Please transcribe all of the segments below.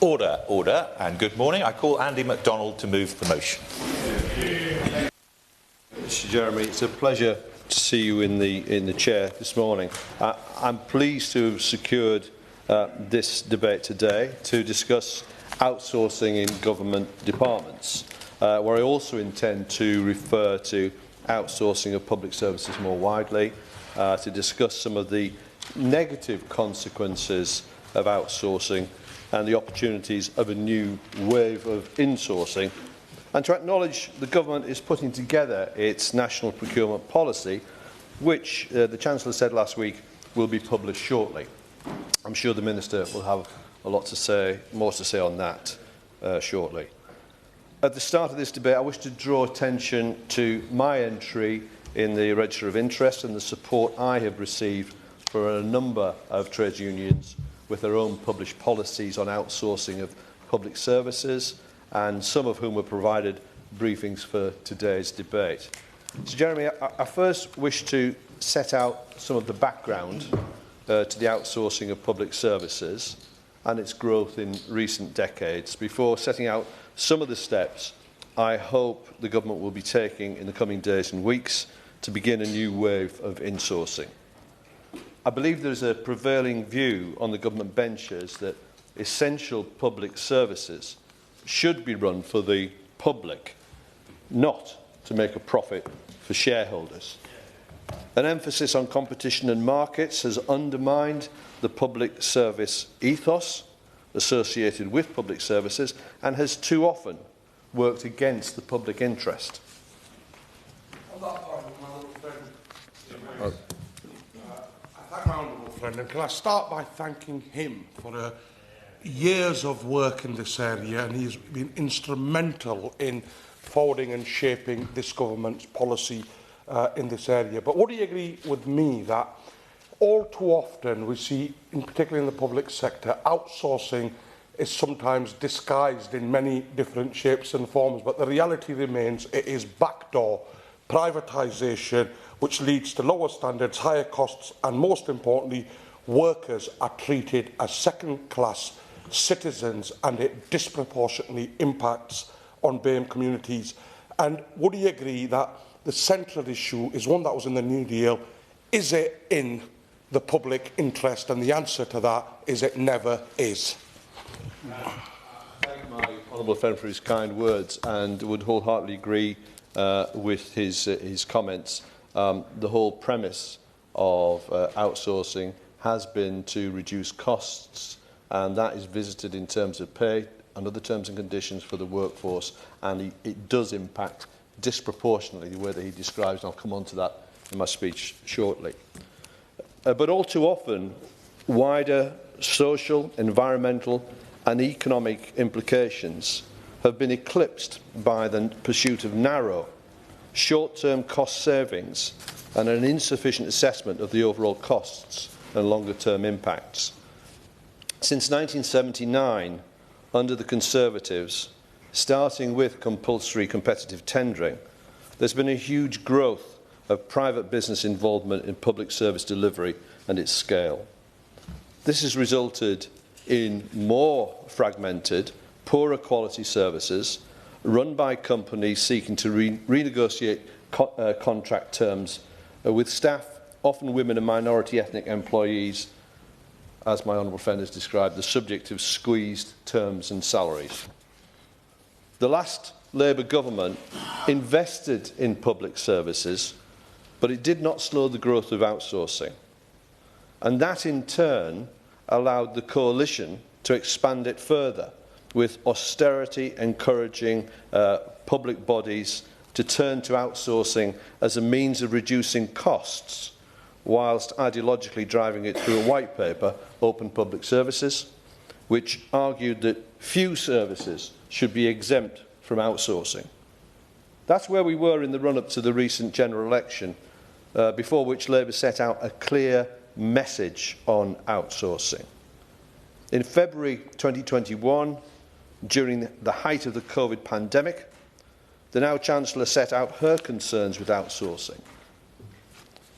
Order, and good morning. I call Andy MacDonald to move the motion. Mr. Jeremy, it's a pleasure to see you in the chair this morning. I'm pleased to have secured this debate today to discuss outsourcing in government departments, where I also intend to refer to outsourcing of public services more widely, to discuss some of the negative consequences of outsourcing and the opportunities of a new wave of insourcing, and to acknowledge the government is putting together its national procurement policy, which the Chancellor said last week will be published shortly. I'm sure the Minister will have a lot to say, more to say on that shortly. At the start of this debate, I wish to draw attention to my entry in the Register of Interest and the support I have received for a number of trade unions with their own published policies on outsourcing of public services, and some of whom were provided briefings for today's debate. So, Jeremy, I first wish to set out some of the background to the outsourcing of public services and its growth in recent decades, before setting out some of the steps I hope the government will be taking in the coming days and weeks to begin a new wave of insourcing. I believe there is a prevailing view on the government benches that essential public services should be run for the public, not to make a profit for shareholders. An emphasis on competition and markets has undermined the public service ethos associated with public services and has too often worked against the public interest. On that point, my little friend, I thank my honourable friend, and can I start by thanking him for years of work in this area, and he's been instrumental in forwarding and shaping this government's policy in this area. But would he agree with me that all too often we see, in particular in the public sector, outsourcing is sometimes disguised in many different shapes and forms, but the reality remains it is backdoor privatisation, which leads to lower standards, higher costs, and most importantly, workers are treated as second-class citizens, and it disproportionately impacts on BAME communities. And would he agree that the central issue is one that was in the New Deal? Is it in the public interest? And the answer to that is it never is. I thank my honourable friend for his kind words and would wholeheartedly agree with his comments. The whole premise of outsourcing has been to reduce costs, and that is visited in terms of pay and other terms and conditions for the workforce, and it does impact disproportionately the way that he describes, and I'll come on to that in my speech shortly. But all too often, wider social, environmental and economic implications have been eclipsed by the pursuit of narrow, short-term cost savings and an insufficient assessment of the overall costs and longer-term impacts. Since 1979, under the Conservatives, starting with compulsory competitive tendering, there's been a huge growth of private business involvement in public service delivery and its scale. This has resulted in more fragmented, poorer quality services run by companies seeking to renegotiate contract terms with staff, often women and minority ethnic employees, as my honourable friend has described, the subject of squeezed terms and salaries. The last Labour government invested in public services, but it did not slow the growth of outsourcing. And that in turn allowed the coalition to expand it further, with austerity encouraging public bodies to turn to outsourcing as a means of reducing costs, whilst ideologically driving it through a white paper, Open Public Services, which argued that few services should be exempt from outsourcing. That's where we were in the run-up to the recent general election, before which Labour set out a clear message on outsourcing. In February 2021, during the height of the COVID pandemic, the now Chancellor set out her concerns with outsourcing.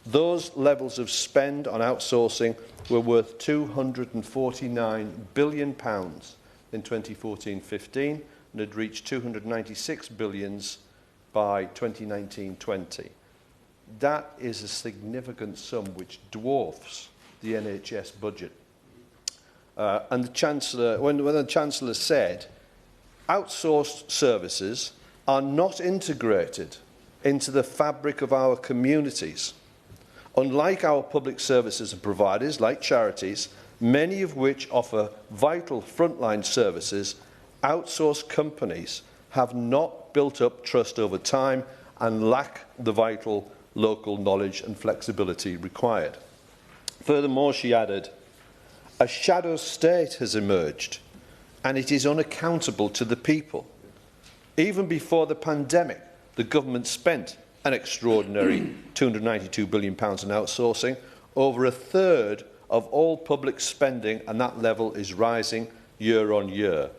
Those levels of spend on outsourcing were worth £249 billion in 2014-15 and had reached 296 billions by 2019-20. That is a significant sum which dwarfs the NHS budget. And the Chancellor, when the Chancellor said, outsourced services are not integrated into the fabric of our communities. Unlike our public services and providers, like charities, many of which offer vital frontline services, outsourced companies have not built up trust over time and lack the vital local knowledge and flexibility required. Furthermore, she added, a shadow state has emerged and it is unaccountable to the people. Even before the pandemic, the government spent an extraordinary £292 billion in outsourcing, over a third of all public spending, and that level is rising year on year.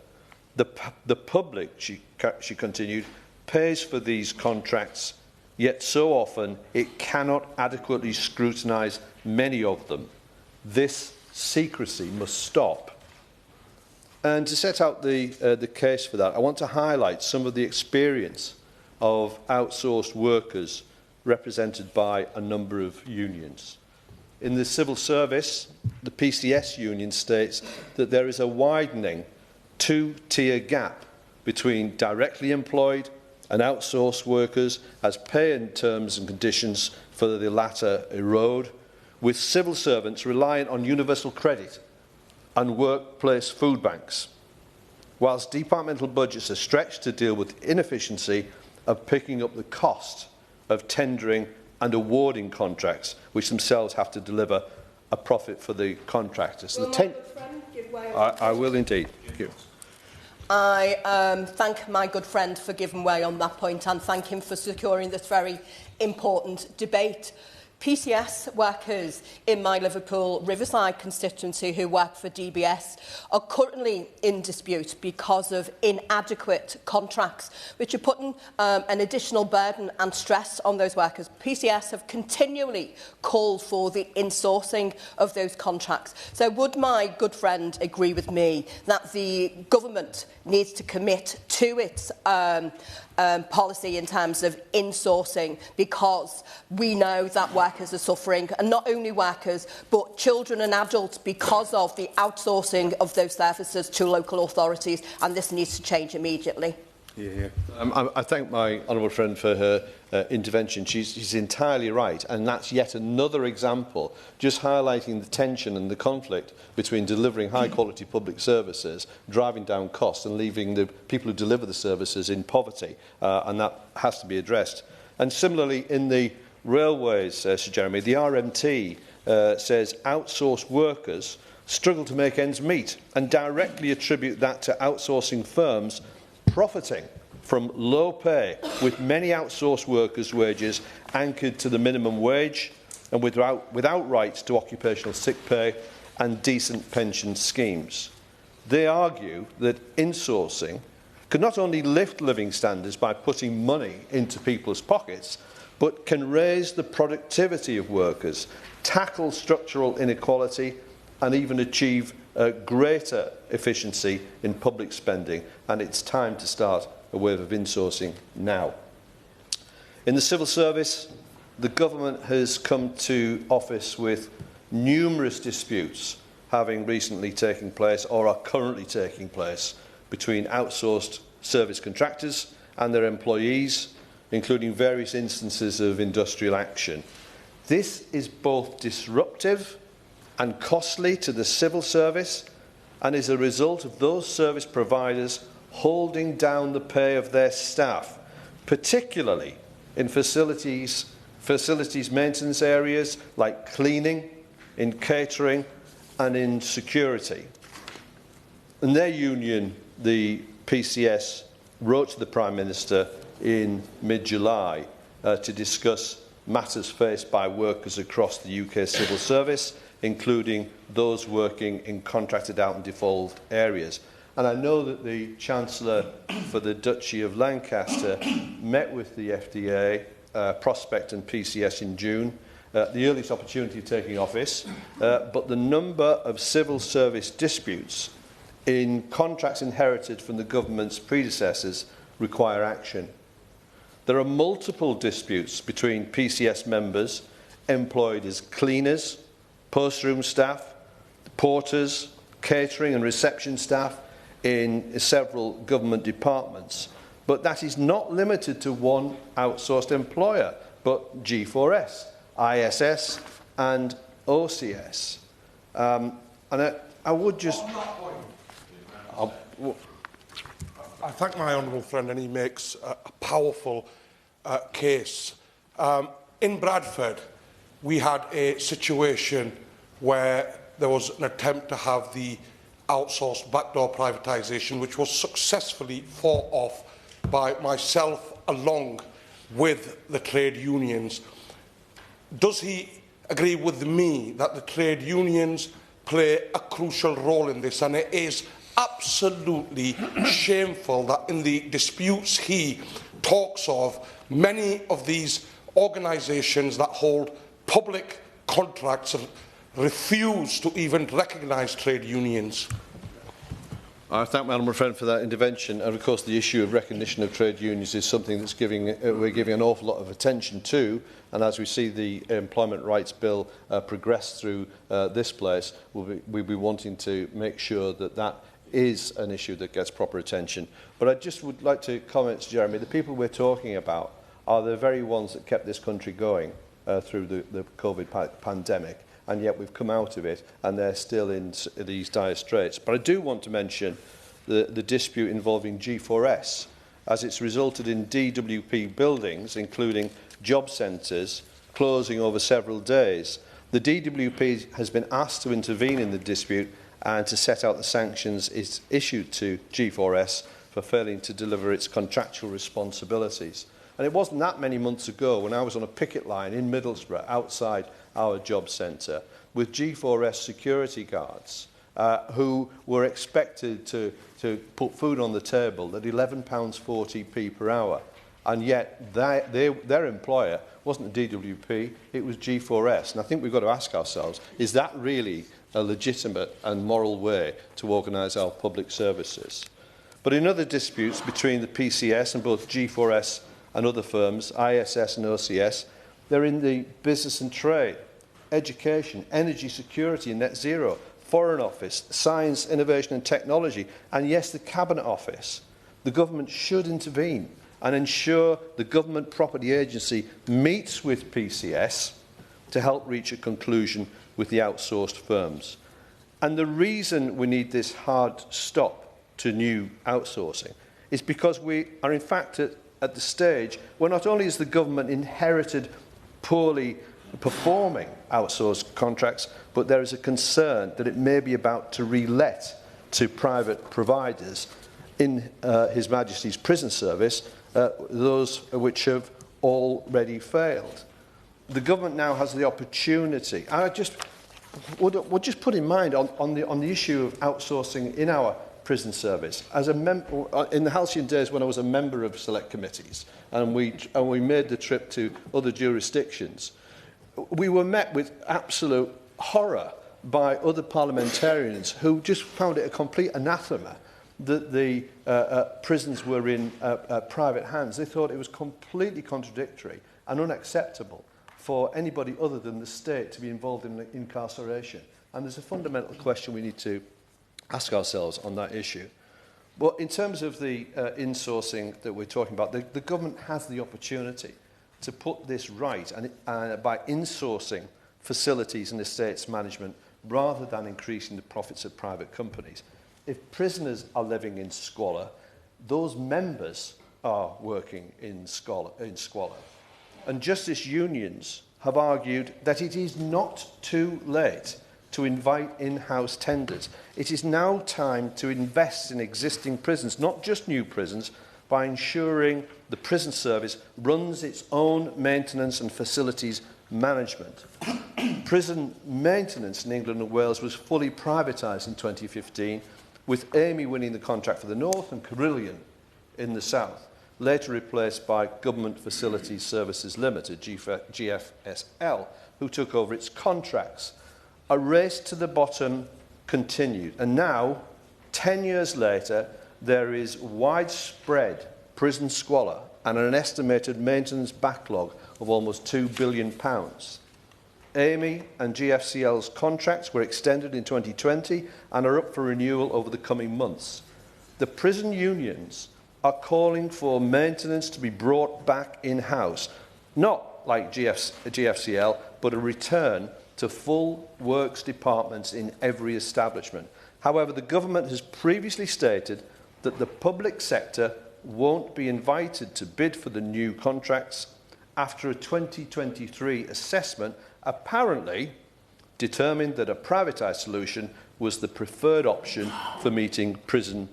The public, she continued, pays for these contracts, yet so often it cannot adequately scrutinise many of them. This secrecy must stop. And to set out the case for that, I want to highlight some of the experience of outsourced workers represented by a number of unions. In the civil service, the PCS union states that there is a widening two-tier gap between directly employed and outsourced workers as pay and terms and conditions for the latter erode, with civil servants reliant on universal credit and workplace food banks, whilst departmental budgets are stretched to deal with the inefficiency of picking up the cost of tendering and awarding contracts, which themselves have to deliver a profit for the contractors. Will my good friend give way? I will indeed. Thank you. I thank my good friend for giving way on that point and thank him for securing this very important debate. PCS workers in my Liverpool Riverside constituency who work for DBS are currently in dispute because of inadequate contracts, which are putting an additional burden and stress on those workers. PCS have continually called for the insourcing of those contracts. So would my good friend agree with me that the government needs to commit to its policy in terms of insourcing, because we know that workers are suffering, and not only workers but children and adults, because of the outsourcing of those services to local authorities, and this needs to change immediately. I thank my honourable friend for her intervention. She's entirely right, and that's yet another example, just highlighting the tension and the conflict between delivering high-quality public services, driving down costs, and leaving the people who deliver the services in poverty, and that has to be addressed. And similarly, in the railways, Sir Jeremy, the RMT says outsourced workers struggle to make ends meet and directly attribute that to outsourcing firms profiting from low pay, with many outsourced workers' wages anchored to the minimum wage and without rights to occupational sick pay and decent pension schemes. They argue that insourcing could not only lift living standards by putting money into people's pockets, but can raise the productivity of workers, tackle structural inequality, and even achieve greater efficiency in public spending. And it's time to start a wave of insourcing now. In the civil service, the government has come to office with numerous disputes having recently taken place or are currently taking place between outsourced service contractors and their employees, including various instances of industrial action. This is both disruptive and costly to the civil service, and is a result of those service providers holding down the pay of their staff, particularly in facilities maintenance areas like cleaning, in catering and in security. And their union, the PCS, wrote to the Prime Minister in mid-July to discuss matters faced by workers across the UK civil service, including those working in contracted out and devolved areas. And I know that the Chancellor for the Duchy of Lancaster met with the FDA, Prospect and PCS in June, the earliest opportunity of taking office, but the number of civil service disputes in contracts inherited from the government's predecessors require action. There are multiple disputes between PCS members employed as cleaners, post-room staff, porters, catering and reception staff in several government departments. But that is not limited to one outsourced employer, but G4S, ISS and OCS. And I would just... I thank my honourable friend, and he makes a powerful case. In Bradford, we had a situation where there was an attempt to have the outsourced backdoor privatisation, which was successfully fought off by myself along with the trade unions. Does he agree with me that the trade unions play a crucial role in this? And it is absolutely shameful that in the disputes he talks of, many of these organisations that hold public contracts refuse to even recognise trade unions. I thank my honourable friend for that intervention, and of course the issue of recognition of trade unions is something that's we're giving an awful lot of attention to, and as we see the Employment Rights Bill progress through this place, we'll be wanting to make sure that that is an issue that gets proper attention. But I just would like to comment to Jeremy, the people we're talking about are the very ones that kept this country going through the COVID pandemic, and yet we've come out of it and they're still in these dire straits. But I do want to mention the dispute involving G4S, as it's resulted in DWP buildings, including job centres, closing over several days. The DWP has been asked to intervene in the dispute and to set out the sanctions it's issued to G4S for failing to deliver its contractual responsibilities. And it wasn't that many months ago when I was on a picket line in Middlesbrough outside our job centre with G4S security guards who were expected to put food on the table at £11.40p per hour. And yet their employer wasn't the DWP, it was G4S. And I think we've got to ask ourselves, is that really a legitimate and moral way to organise our public services? But in other disputes between the PCS and both G4S and other firms, ISS and OCS, they're in the business and trade, education, energy security and net zero, foreign office, science, innovation and technology, and yes, the Cabinet Office. The government should intervene and ensure the Government Property Agency meets with PCS to help reach a conclusion with the outsourced firms. And the reason we need this hard stop to new outsourcing is because we are in fact at the stage where not only has the government inherited poorly performing outsourced contracts, but there is a concern that it may be about to re-let to private providers in His Majesty's Prison Service, those which have already failed. The government now has the opportunity. I would just put in mind on the issue of outsourcing in our prison service. As in the halcyon days when I was a member of select committees and we made the trip to other jurisdictions, we were met with absolute horror by other parliamentarians who just found it a complete anathema that the prisons were in private hands. They thought it was completely contradictory and unacceptable for anybody other than the state to be involved in incarceration. And there's a fundamental question we need to ask ourselves on that issue. But in terms of the insourcing that we're talking about, the government has the opportunity to put this right and by insourcing facilities and estates management rather than increasing the profits of private companies. If prisoners are living in squalor, those members are working in squalor. And justice unions have argued that it is not too late to invite in-house tenders. It is now time to invest in existing prisons, not just new prisons, by ensuring the prison service runs its own maintenance and facilities management. Prison maintenance in England and Wales was fully privatised in 2015, with Amy winning the contract for the North and Carillion in the South, later replaced by Government Facilities Services Limited, GFSL, who took over its contracts. A race to the bottom continued, and now 10 years later, there is widespread prison squalor and an estimated maintenance backlog of almost £2 billion. AME and GFCL's contracts were extended in 2020 and are up for renewal over the coming months. The prison unions are calling for maintenance to be brought back in-house, not like GFCL, but a return to full works departments in every establishment. However, the government has previously stated that the public sector won't be invited to bid for the new contracts after a 2023 assessment apparently determined that a privatised solution was the preferred option for meeting prison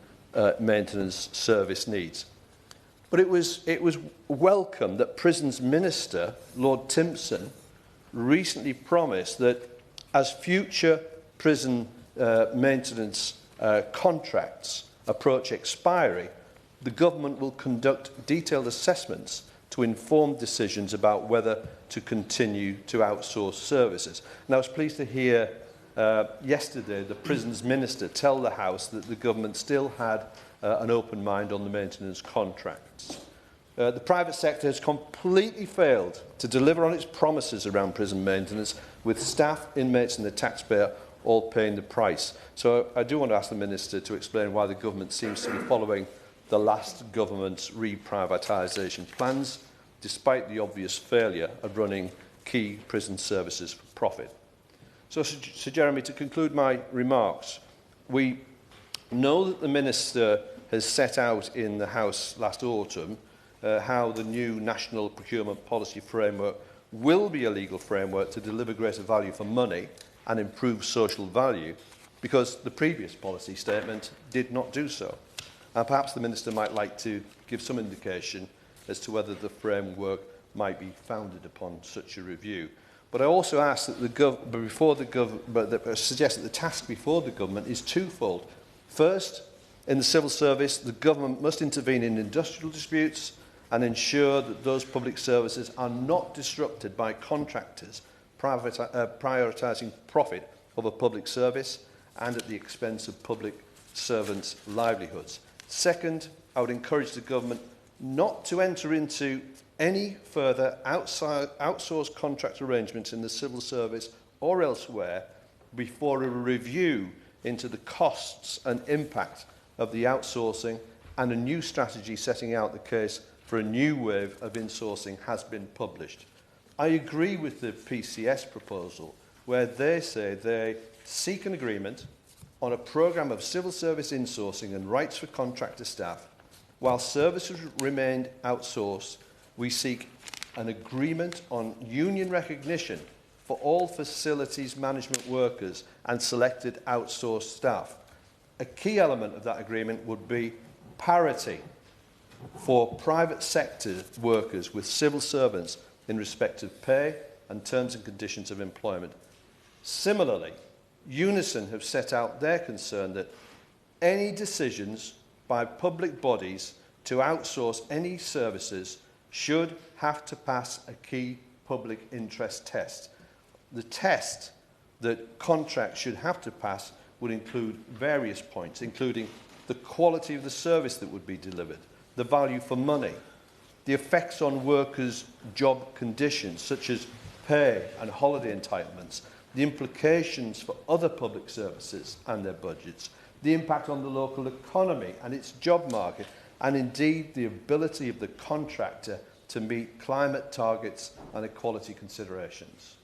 maintenance service needs. But it was welcome that Prisons Minister, Lord Timpson, recently promised that as future prison maintenance contracts approach expiry, the government will conduct detailed assessments to inform decisions about whether to continue to outsource services. And I was pleased to hear yesterday the Prisons Minister tell the House that the government still had an open mind on the maintenance contracts. The private sector has completely failed to deliver on its promises around prison maintenance, with staff, inmates and the taxpayer all paying the price. So I do want to ask the Minister to explain why the government seems to be following the last government's reprivatisation plans, despite the obvious failure of running key prison services for profit. So, Sir Jeremy, to conclude my remarks, we know that the Minister has set out in the House last autumn how the new National Procurement Policy Framework will be a legal framework to deliver greater value for money and improve social value, because the previous policy statement did not do so. And perhaps the Minister might like to give some indication as to whether the framework might be founded upon such a review. But I also ask that suggest that the task before the government is twofold. First, in the civil service, the government must intervene in industrial disputes and ensure that those public services are not disrupted by contractors prioritising profit over public service and at the expense of public servants' livelihoods. Second, I would encourage the government not to enter into any further outsourced contract arrangements in the civil service or elsewhere before a review into the costs and impact of the outsourcing and a new strategy setting out the case for a new wave of insourcing has been published. I agree with the PCS proposal, where they say they seek an agreement on a programme of civil service insourcing and rights for contractor staff. While services remain outsourced, we seek an agreement on union recognition for all facilities management workers and selected outsourced staff. A key element of that agreement would be parity for private sector workers with civil servants in respect of pay and terms and conditions of employment. Similarly, Unison have set out their concern that any decisions by public bodies to outsource any services should have to pass a key public interest test. The test that contracts should have to pass would include various points, including the quality of the service that would be delivered, the value for money, the effects on workers' job conditions, such as pay and holiday entitlements, the implications for other public services and their budgets, the impact on the local economy and its job market, and indeed the ability of the contractor to meet climate targets and equality considerations.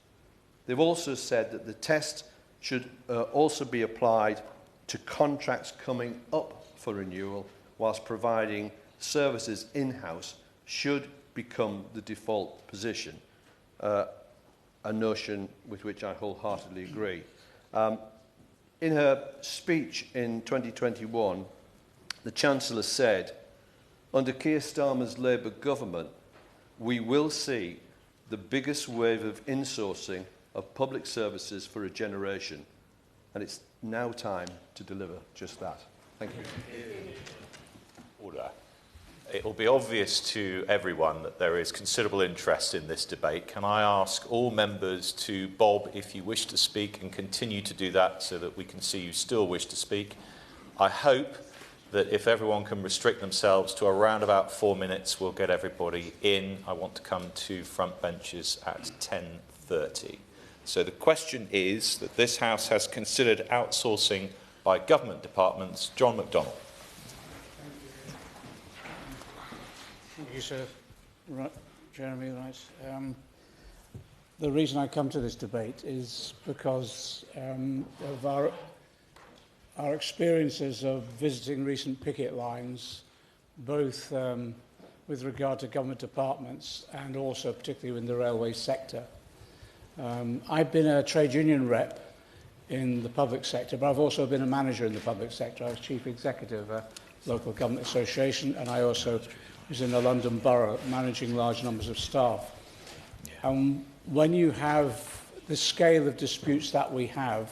They've also said that the test should also be applied to contracts coming up for renewal, whilst providing services in-house should become the default position, a notion with which I wholeheartedly agree. In her speech in 2021, the Chancellor said, under Keir Starmer's Labour government, we will see the biggest wave of insourcing of public services for a generation, and it's now time to deliver just that. Thank you. Order. It will be obvious to everyone that there is considerable interest in this debate. Can I ask all members to bob if you wish to speak and continue to do that so that we can see you still wish to speak? I hope that if everyone can restrict themselves to around about 4 minutes, we'll get everybody in. I want to come to front benches at 10:30. So the question is that this House has considered outsourcing by government departments. John McDonnell. Thank you, sir. Right, Jeremy, right. The reason I come to this debate is because of our experiences of visiting recent picket lines, both with regard to government departments and also particularly in the railway sector. I've been a trade union rep in the public sector, but I've also been a manager in the public sector. I was chief executive of a local government association, and I also was in the London Borough managing large numbers of staff. When you have the scale of disputes that we have,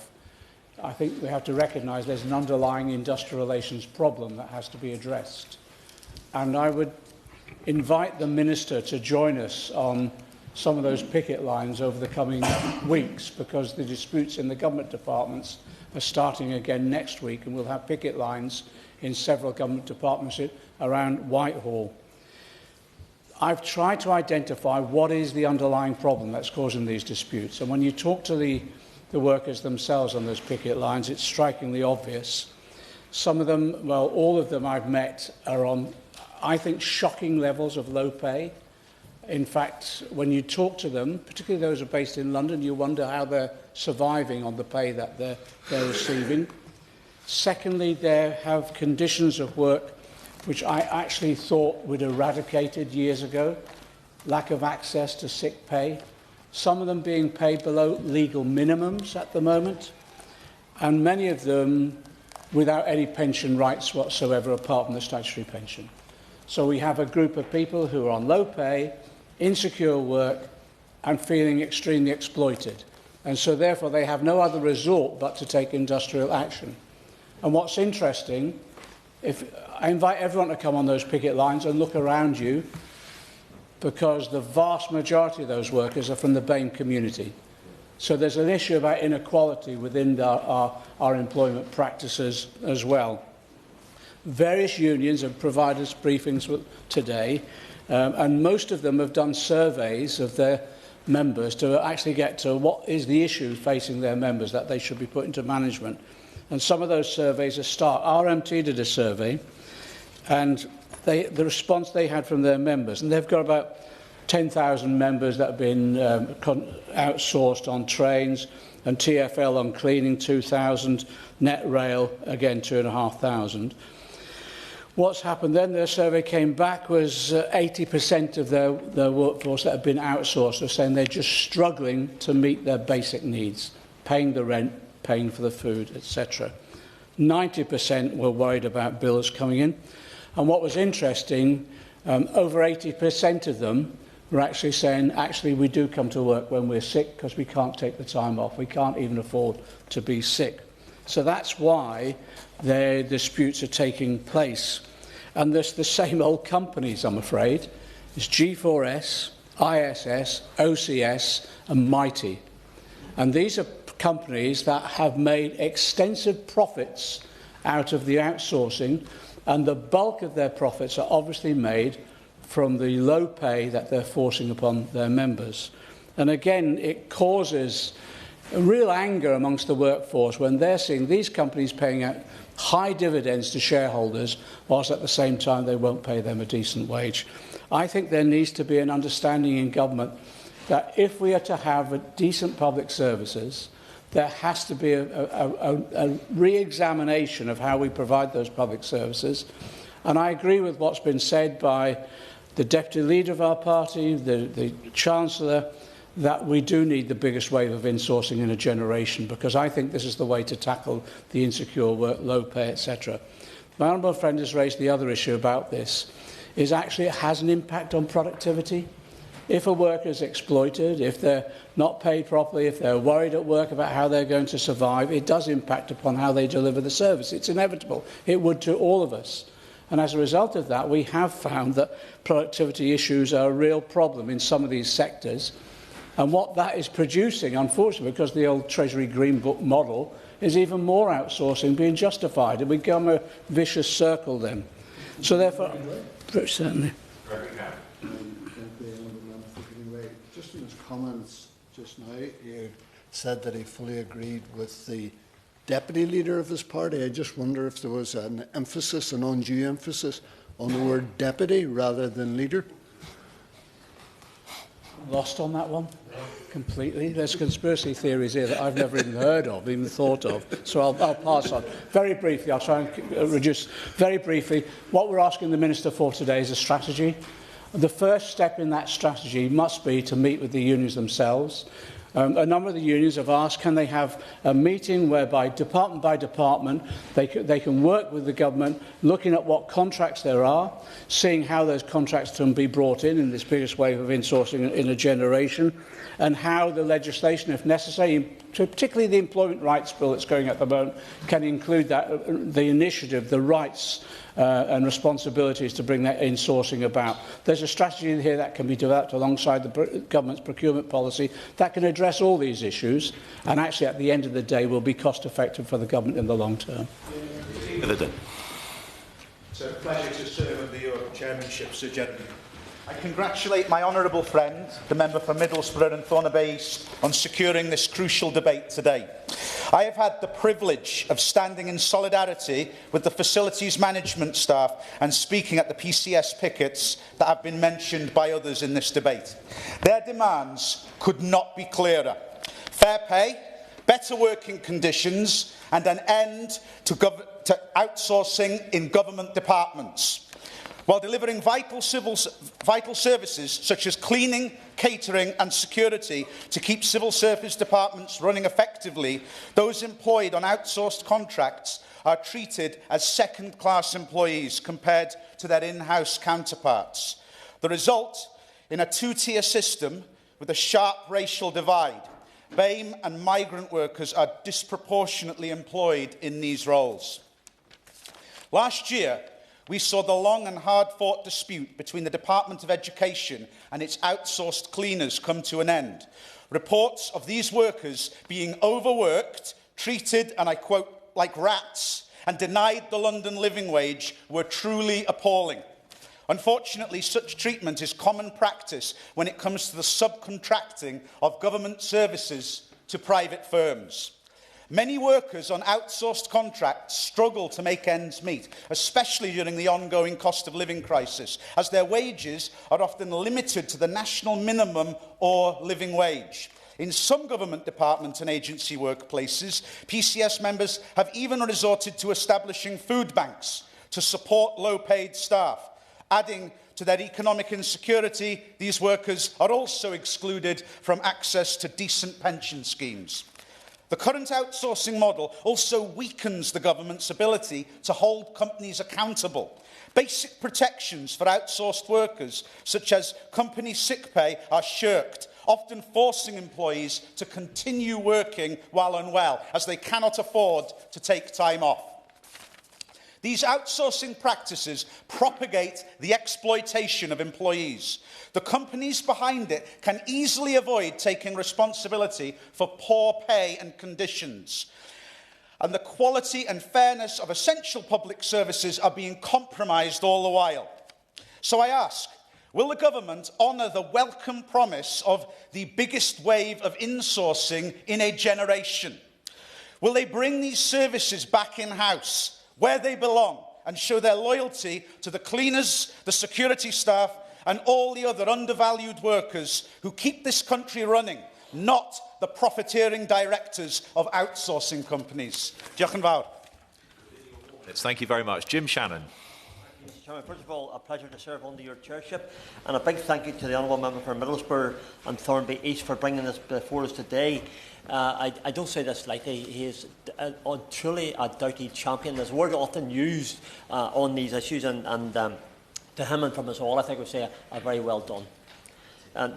I think we have to recognise there's an underlying industrial relations problem that has to be addressed. And I would invite the Minister to join us on some of those picket lines over the coming weeks, because the disputes in the government departments are starting again next week, and we'll have picket lines in several government departments around Whitehall. I've tried to identify what is the underlying problem that's causing these disputes. And when you talk to the workers themselves on those picket lines, it's strikingly obvious. Some of them, well, all of them I've met are on, I think, shocking levels of low pay. In fact, when you talk to them, particularly those who are based in London, you wonder how they're surviving on the pay that they're receiving. Secondly, they have conditions of work which I actually thought we'd eradicated years ago. Lack of access to sick pay. Some of them being paid below legal minimums at the moment, and many of them without any pension rights whatsoever apart from the statutory pension. So we have a group of people who are on low pay, insecure work, and feeling extremely exploited. And so therefore they have no other resort but to take industrial action. And what's interesting, I invite everyone to come on those picket lines and look around you, because the vast majority of those workers are from the BAME community. So there's an issue about inequality within our employment practices as well. Various unions have provided us briefings today, and most of them have done surveys of their members to actually get to what is the issue facing their members that they should be put into management. And some of those surveys are RMT did a survey, and the response they had from their members, and they've got about 10,000 members that have been outsourced on trains, and TfL on cleaning 2,000, NetRail again 2,500. What's happened then, their survey came back, was 80% of their workforce that have been outsourced are saying they're just struggling to meet their basic needs, paying the rent, paying for the food, etc. 90% were worried about bills coming in. And what was interesting, over 80% of them were actually saying, actually, we do come to work when we're sick because we can't take the time off. We can't even afford to be sick. So that's why their disputes are taking place. And there's the same old companies, I'm afraid. It's G4S, ISS, OCS, and Mighty. And these are companies that have made extensive profits out of the outsourcing, and the bulk of their profits are obviously made from the low pay that they're forcing upon their members. And again, it causes a real anger amongst the workforce when they're seeing these companies paying out high dividends to shareholders, whilst at the same time they won't pay them a decent wage. I think there needs to be an understanding in government that if we are to have decent public services, there has to be a re-examination of how we provide those public services. And I agree with what's been said by the deputy leader of our party, the Chancellor, that we do need the biggest wave of insourcing in a generation, because I think this is the way to tackle the insecure work, low pay, etc. My honourable friend has raised the other issue about this, is actually it has an impact on productivity. If a worker is exploited, if they're not paid properly, if they're worried at work about how they're going to survive, it does impact upon how they deliver the service. It's inevitable. It would to all of us. And as a result of that, we have found that productivity issues are a real problem in some of these sectors. And what that is producing, unfortunately, because the old Treasury Green Book model is even more outsourcing being justified. It become a vicious circle then. So therefore, certainly. Just in his comments just now, he said that he fully agreed with the deputy leader of his party. I just wonder if there was an emphasis, an undue emphasis, on the word deputy rather than leader. Lost on that one completely. There's conspiracy theories here that I've never even heard of, even thought of. So I'll pass on. Very briefly, I'll try and reduce. Very briefly, what we're asking the Minister for today is a strategy. The first step in that strategy must be to meet with the unions themselves. A number of the unions have asked, can they have a meeting whereby, department by department, they can work with the government, looking at what contracts there are, seeing how those contracts can be brought in this biggest wave of insourcing in a generation, and how the legislation, if necessary, particularly the employment rights bill that's going at the moment, can include that, the initiative, the rights and responsibilities to bring that insourcing about. There's a strategy here that can be developed alongside the government's procurement policy that can address all these issues, and actually at the end of the day will be cost effective for the government in the long term. It's a pleasure to serve under your chairmanship, Sir Jeremy. I congratulate my honourable friend, the member for Middlesbrough and Thornaby East, on securing this crucial debate today. I have had the privilege of standing in solidarity with the facilities management staff and speaking at the PCS pickets that have been mentioned by others in this debate. Their demands could not be clearer. Fair pay, better working conditions and an end to outsourcing in government departments, while delivering vital services such as cleaning, catering and security to keep civil service departments running effectively. Those employed on outsourced contracts are treated as second-class employees compared to their in-house counterparts. The result in a two-tier system with a sharp racial divide. BAME and migrant workers are disproportionately employed in these roles. Last year, we saw the long and hard-fought dispute between the Department of Education and its outsourced cleaners come to an end. Reports of these workers being overworked, treated, and I quote, like rats, and denied the London living wage were truly appalling. Unfortunately, such treatment is common practice when it comes to the subcontracting of government services to private firms. Many workers on outsourced contracts struggle to make ends meet, especially during the ongoing cost of living crisis, as their wages are often limited to the national minimum or living wage. In some government department and agency workplaces, PCS members have even resorted to establishing food banks to support low-paid staff. Adding to their economic insecurity, these workers are also excluded from access to decent pension schemes. The current outsourcing model also weakens the government's ability to hold companies accountable. Basic protections for outsourced workers, such as company sick pay, are shirked, often forcing employees to continue working while unwell, as they cannot afford to take time off. These outsourcing practices propagate the exploitation of employees. The companies behind it can easily avoid taking responsibility for poor pay and conditions. And the quality and fairness of essential public services are being compromised all the while. So I ask, will the government honour the welcome promise of the biggest wave of insourcing in a generation? Will they bring these services back in-house, where they belong, and show their loyalty to the cleaners, the security staff, and all the other undervalued workers who keep this country running, not the profiteering directors of outsourcing companies? Diolch yn fawr. Thank you very much. Jim Shannon. Mr. Chairman, first of all, a pleasure to serve under your chairship, and a big thank you to the Honourable Member for Middlesbrough and Thornby East for bringing this before us today. I don't say this lightly. He is truly a doughty champion. There's a word often used on these issues, and to him and from us all, I think we say a very well done.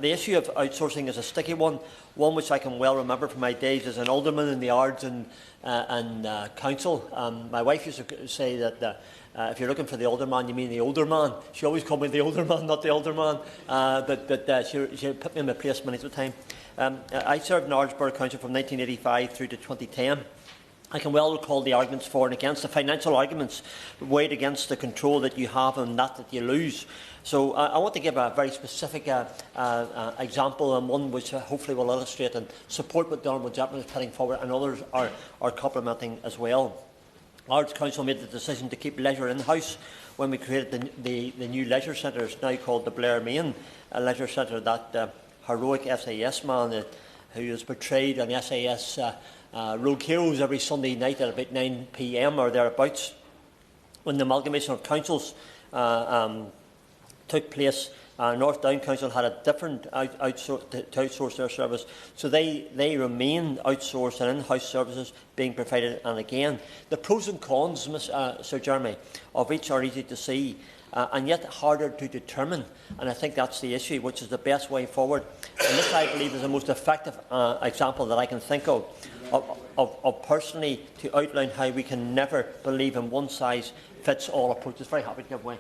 The issue of outsourcing is a sticky one which I can well remember from my days as an alderman in the Ards and council. My wife used to say that if you're looking for the older man, you mean the older man. She always called me the older man, not the older man. But she put me in my place many a time. I served in Ardsborough Council from 1985 through to 2010. I can well recall the arguments for and against, the financial arguments weighed against the control that you have and that you lose. So I want to give a very specific example, and one which hopefully will illustrate and support what the Honourable Gentleman is putting forward, and others are complementing as well. Ards Council made the decision to keep leisure in-house when we created the new leisure centre. It's now called the Blair Main Leisure Centre. That heroic SAS man who is portrayed on SAS Rogue Heroes every Sunday night at about 9 p.m. or thereabouts. When the amalgamation of councils took place, North Down Council had a different to outsource their service, so they remain outsourced and in-house services being provided. And again, the pros and cons, Sir Jeremy, of each are easy to see, and yet harder to determine. And I think that's the issue, which is the best way forward. And this, I believe, is the most effective example that I can think of personally to outline how we can never believe in one-size-fits-all approaches. Very happy to give way.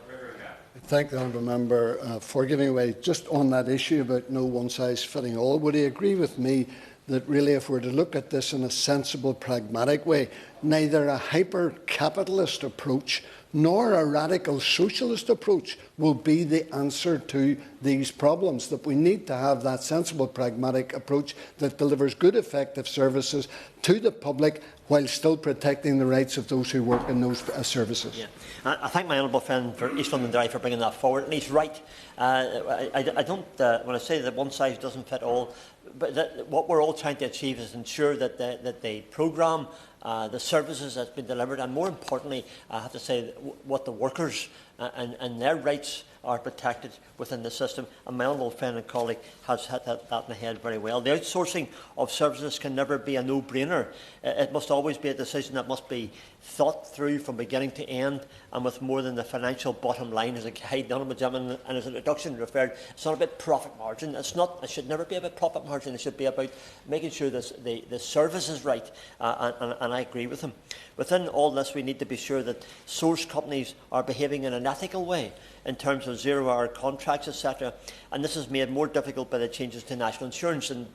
I thank the honourable member for giving way. Just on that issue about no one-size-fitting-all, would he agree with me that really, if we're to look at this in a sensible, pragmatic way, neither a hyper-capitalist approach nor a radical socialist approach will be the answer to these problems, that we need to have that sensible, pragmatic approach that delivers good, effective services to the public while still protecting the rights of those who work in those services? Yeah. I thank my honourable friend for East London Dry for bringing that forward, and he's right. I don't, when I say that one size doesn't fit all, but what we're all trying to achieve is ensure that the programme, the services that's been delivered, and more importantly, I have to say, what the workers and their rights are protected within the system. And my honourable friend and colleague has hit that in the head very well. The outsourcing of services can never be a no-brainer. It must always be a decision that must be thought through from beginning to end, and with more than the financial bottom line as a guide. The honourable gentleman, and as an introduction referred, it's not about profit margin. It's not. It should never be about profit margin. It should be about making sure the service is right. And I agree with him. Within all this, we need to be sure that source companies are behaving in an ethical way in terms of zero-hour contracts, etc. And this is made more difficult by the changes to national insurance. And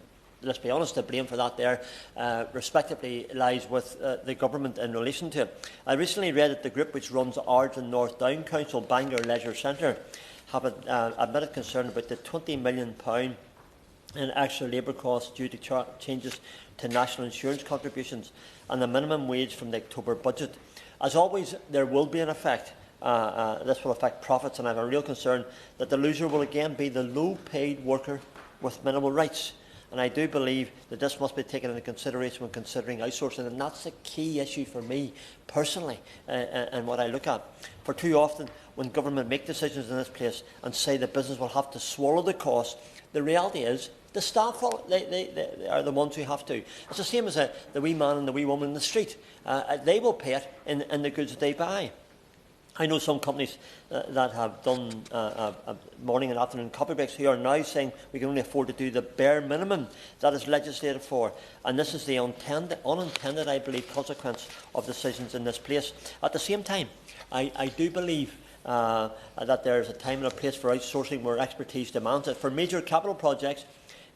let's be honest, the blame for that there respectively lies with the government in relation to it. I recently read that the group which runs Ards and North Down Council, Bangor Leisure Centre, have admitted concern about the £20 million in extra labour costs due to changes to national insurance contributions and the minimum wage from the October budget. As always, there will be an effect. This will affect profits, and I have a real concern that the loser will again be the low-paid worker with minimal rights. And I do believe that this must be taken into consideration when considering outsourcing, and that's a key issue for me personally and what I look at. For too often, when government make decisions in this place and say the business will have to swallow the cost, the reality is the staff they are the ones who have to. It's the same as the wee man and the wee woman in the street. They will pay it in the goods that they buy. I know some companies that have done morning and afternoon coffee breaks who are now saying we can only afford to do the bare minimum that is legislated for. And this is the unintended, I believe, consequence of decisions in this place. At the same time, I do believe that there is a time and a place for outsourcing where expertise demands it. For major capital projects,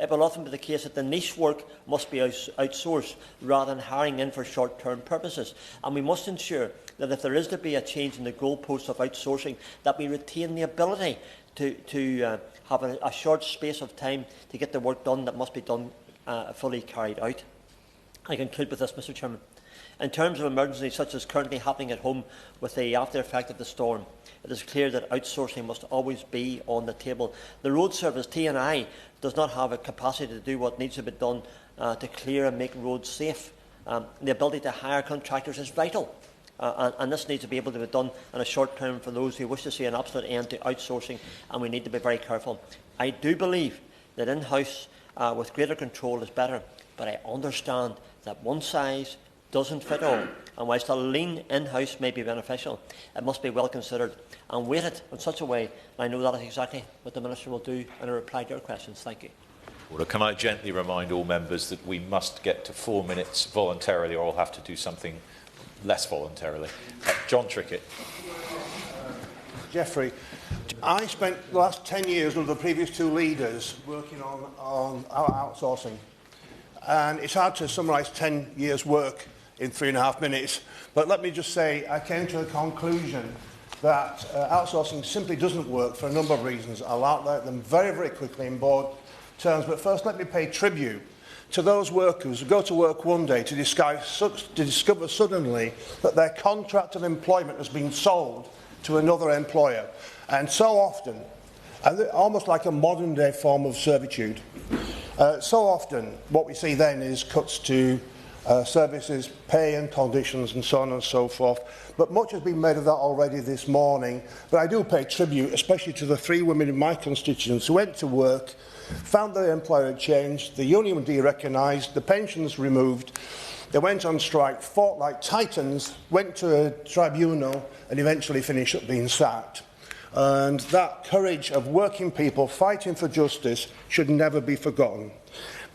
it will often be the case that the niche work must be outsourced rather than hiring in for short-term purposes. And we must ensure that if there is to be a change in the goalposts of outsourcing, that we retain the ability to have a short space of time to get the work done that must be done fully carried out. I conclude with this, Mr. Chairman. In terms of emergencies such as currently happening at home with the after effect of the storm, it is clear that outsourcing must always be on the table. The road service, T&I, does not have a capacity to do what needs to be done to clear and make roads safe. The ability to hire contractors is vital, and this needs to be able to be done in a short term for those who wish to see an absolute end to outsourcing, and we need to be very careful. I do believe that in-house with greater control is better, but I understand that one size doesn't fit all, and whilst a lean in-house may be beneficial, it must be well considered and weighted in such a way, and I know that is exactly what the Minister will do in a reply to your questions. Thank you. Well, can I gently remind all members that we must get to 4 minutes voluntarily, or I'll have to do something less voluntarily. John Trickett. Jeffrey, I spent the last 10 years under the previous two leaders working on our outsourcing, and it's hard to summarise 10 years' work in 3.5 minutes. But let me just say, I came to the conclusion that outsourcing simply doesn't work for a number of reasons. I'll outline them very, very quickly in broad terms. But first, let me pay tribute to those workers who go to work one day to discover suddenly that their contract of employment has been sold to another employer. And so often, almost like a modern-day form of servitude, so often what we see then is cuts to services, pay and conditions and so on and so forth. But much has been made of that already this morning. But I do pay tribute, especially to the 3 women in my constituents who went to work, found their employer had changed, the union de-recognised, the pensions removed. They went on strike, fought like titans, went to a tribunal and eventually finished up being sacked. And that courage of working people fighting for justice should never be forgotten.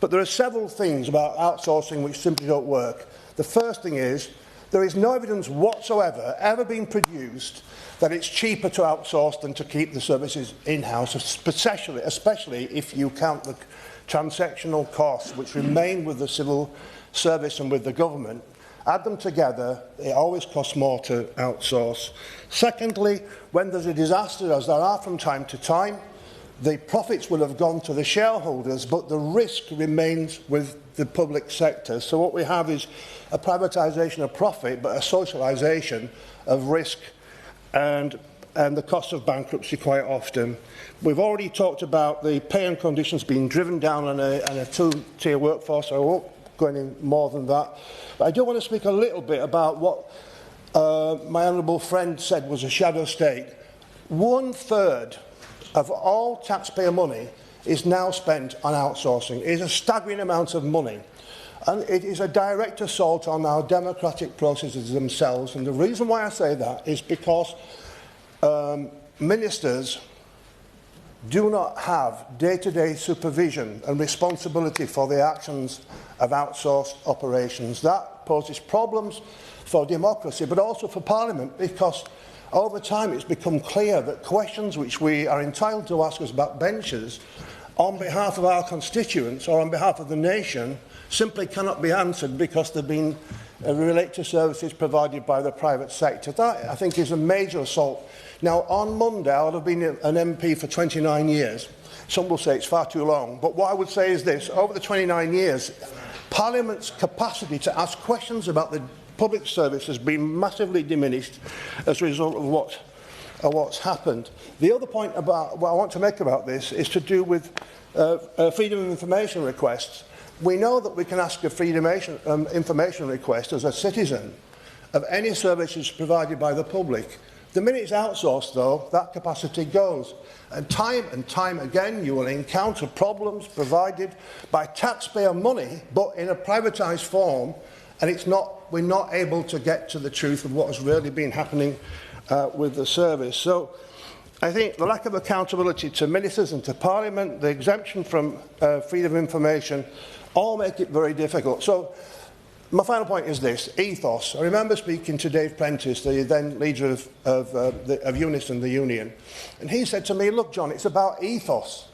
But there are several things about outsourcing which simply don't work. The first thing is, there is no evidence whatsoever ever been produced that it's cheaper to outsource than to keep the services in-house, especially if you count the transactional costs which remain with the civil service and with the government. Add them together, it always costs more to outsource. Secondly, when there's a disaster, as there are from time to time, the profits will have gone to the shareholders, but the risk remains with the public sector. So what we have is a privatisation of profit, but a socialisation of risk and the cost of bankruptcy quite often. We've already talked about the pay and conditions being driven down on a two-tier workforce, so I won't go any more than that. But I do want to speak a little bit about what my honourable friend said was a shadow state. 1/3 of all taxpayer money is now spent on outsourcing. It is a staggering amount of money. And it is a direct assault on our democratic processes themselves. And the reason why I say that is because ministers do not have day-to-day supervision and responsibility for the actions of outsourced operations. That poses problems for democracy, but also for Parliament, because over time it's become clear that questions which we are entitled to ask us about benches on behalf of our constituents or on behalf of the nation simply cannot be answered because they've been relate to services provided by the private sector. That, I think, is a major assault. Now, on Monday, I'll have been an MP for 29 years. Some will say it's far too long, but what I would say is this. Over the 29 years, Parliament's capacity to ask questions about the public service has been massively diminished as a result of what's happened. The other point about what I want to make about this is to do with freedom of information requests. We know that we can ask a freedom of information request as a citizen of any services provided by the public. The minute it's outsourced, though, that capacity goes. And time again, you will encounter problems provided by taxpayer money, but in a privatised form, and we're not able to get to the truth of what has really been happening with the service. So I think the lack of accountability to ministers and to Parliament, the exemption from freedom of information, all make it very difficult. So my final point is this, ethos. I remember speaking to Dave Prentice, the then leader of Unison, the union, and he said to me, look, John, it's about ethos.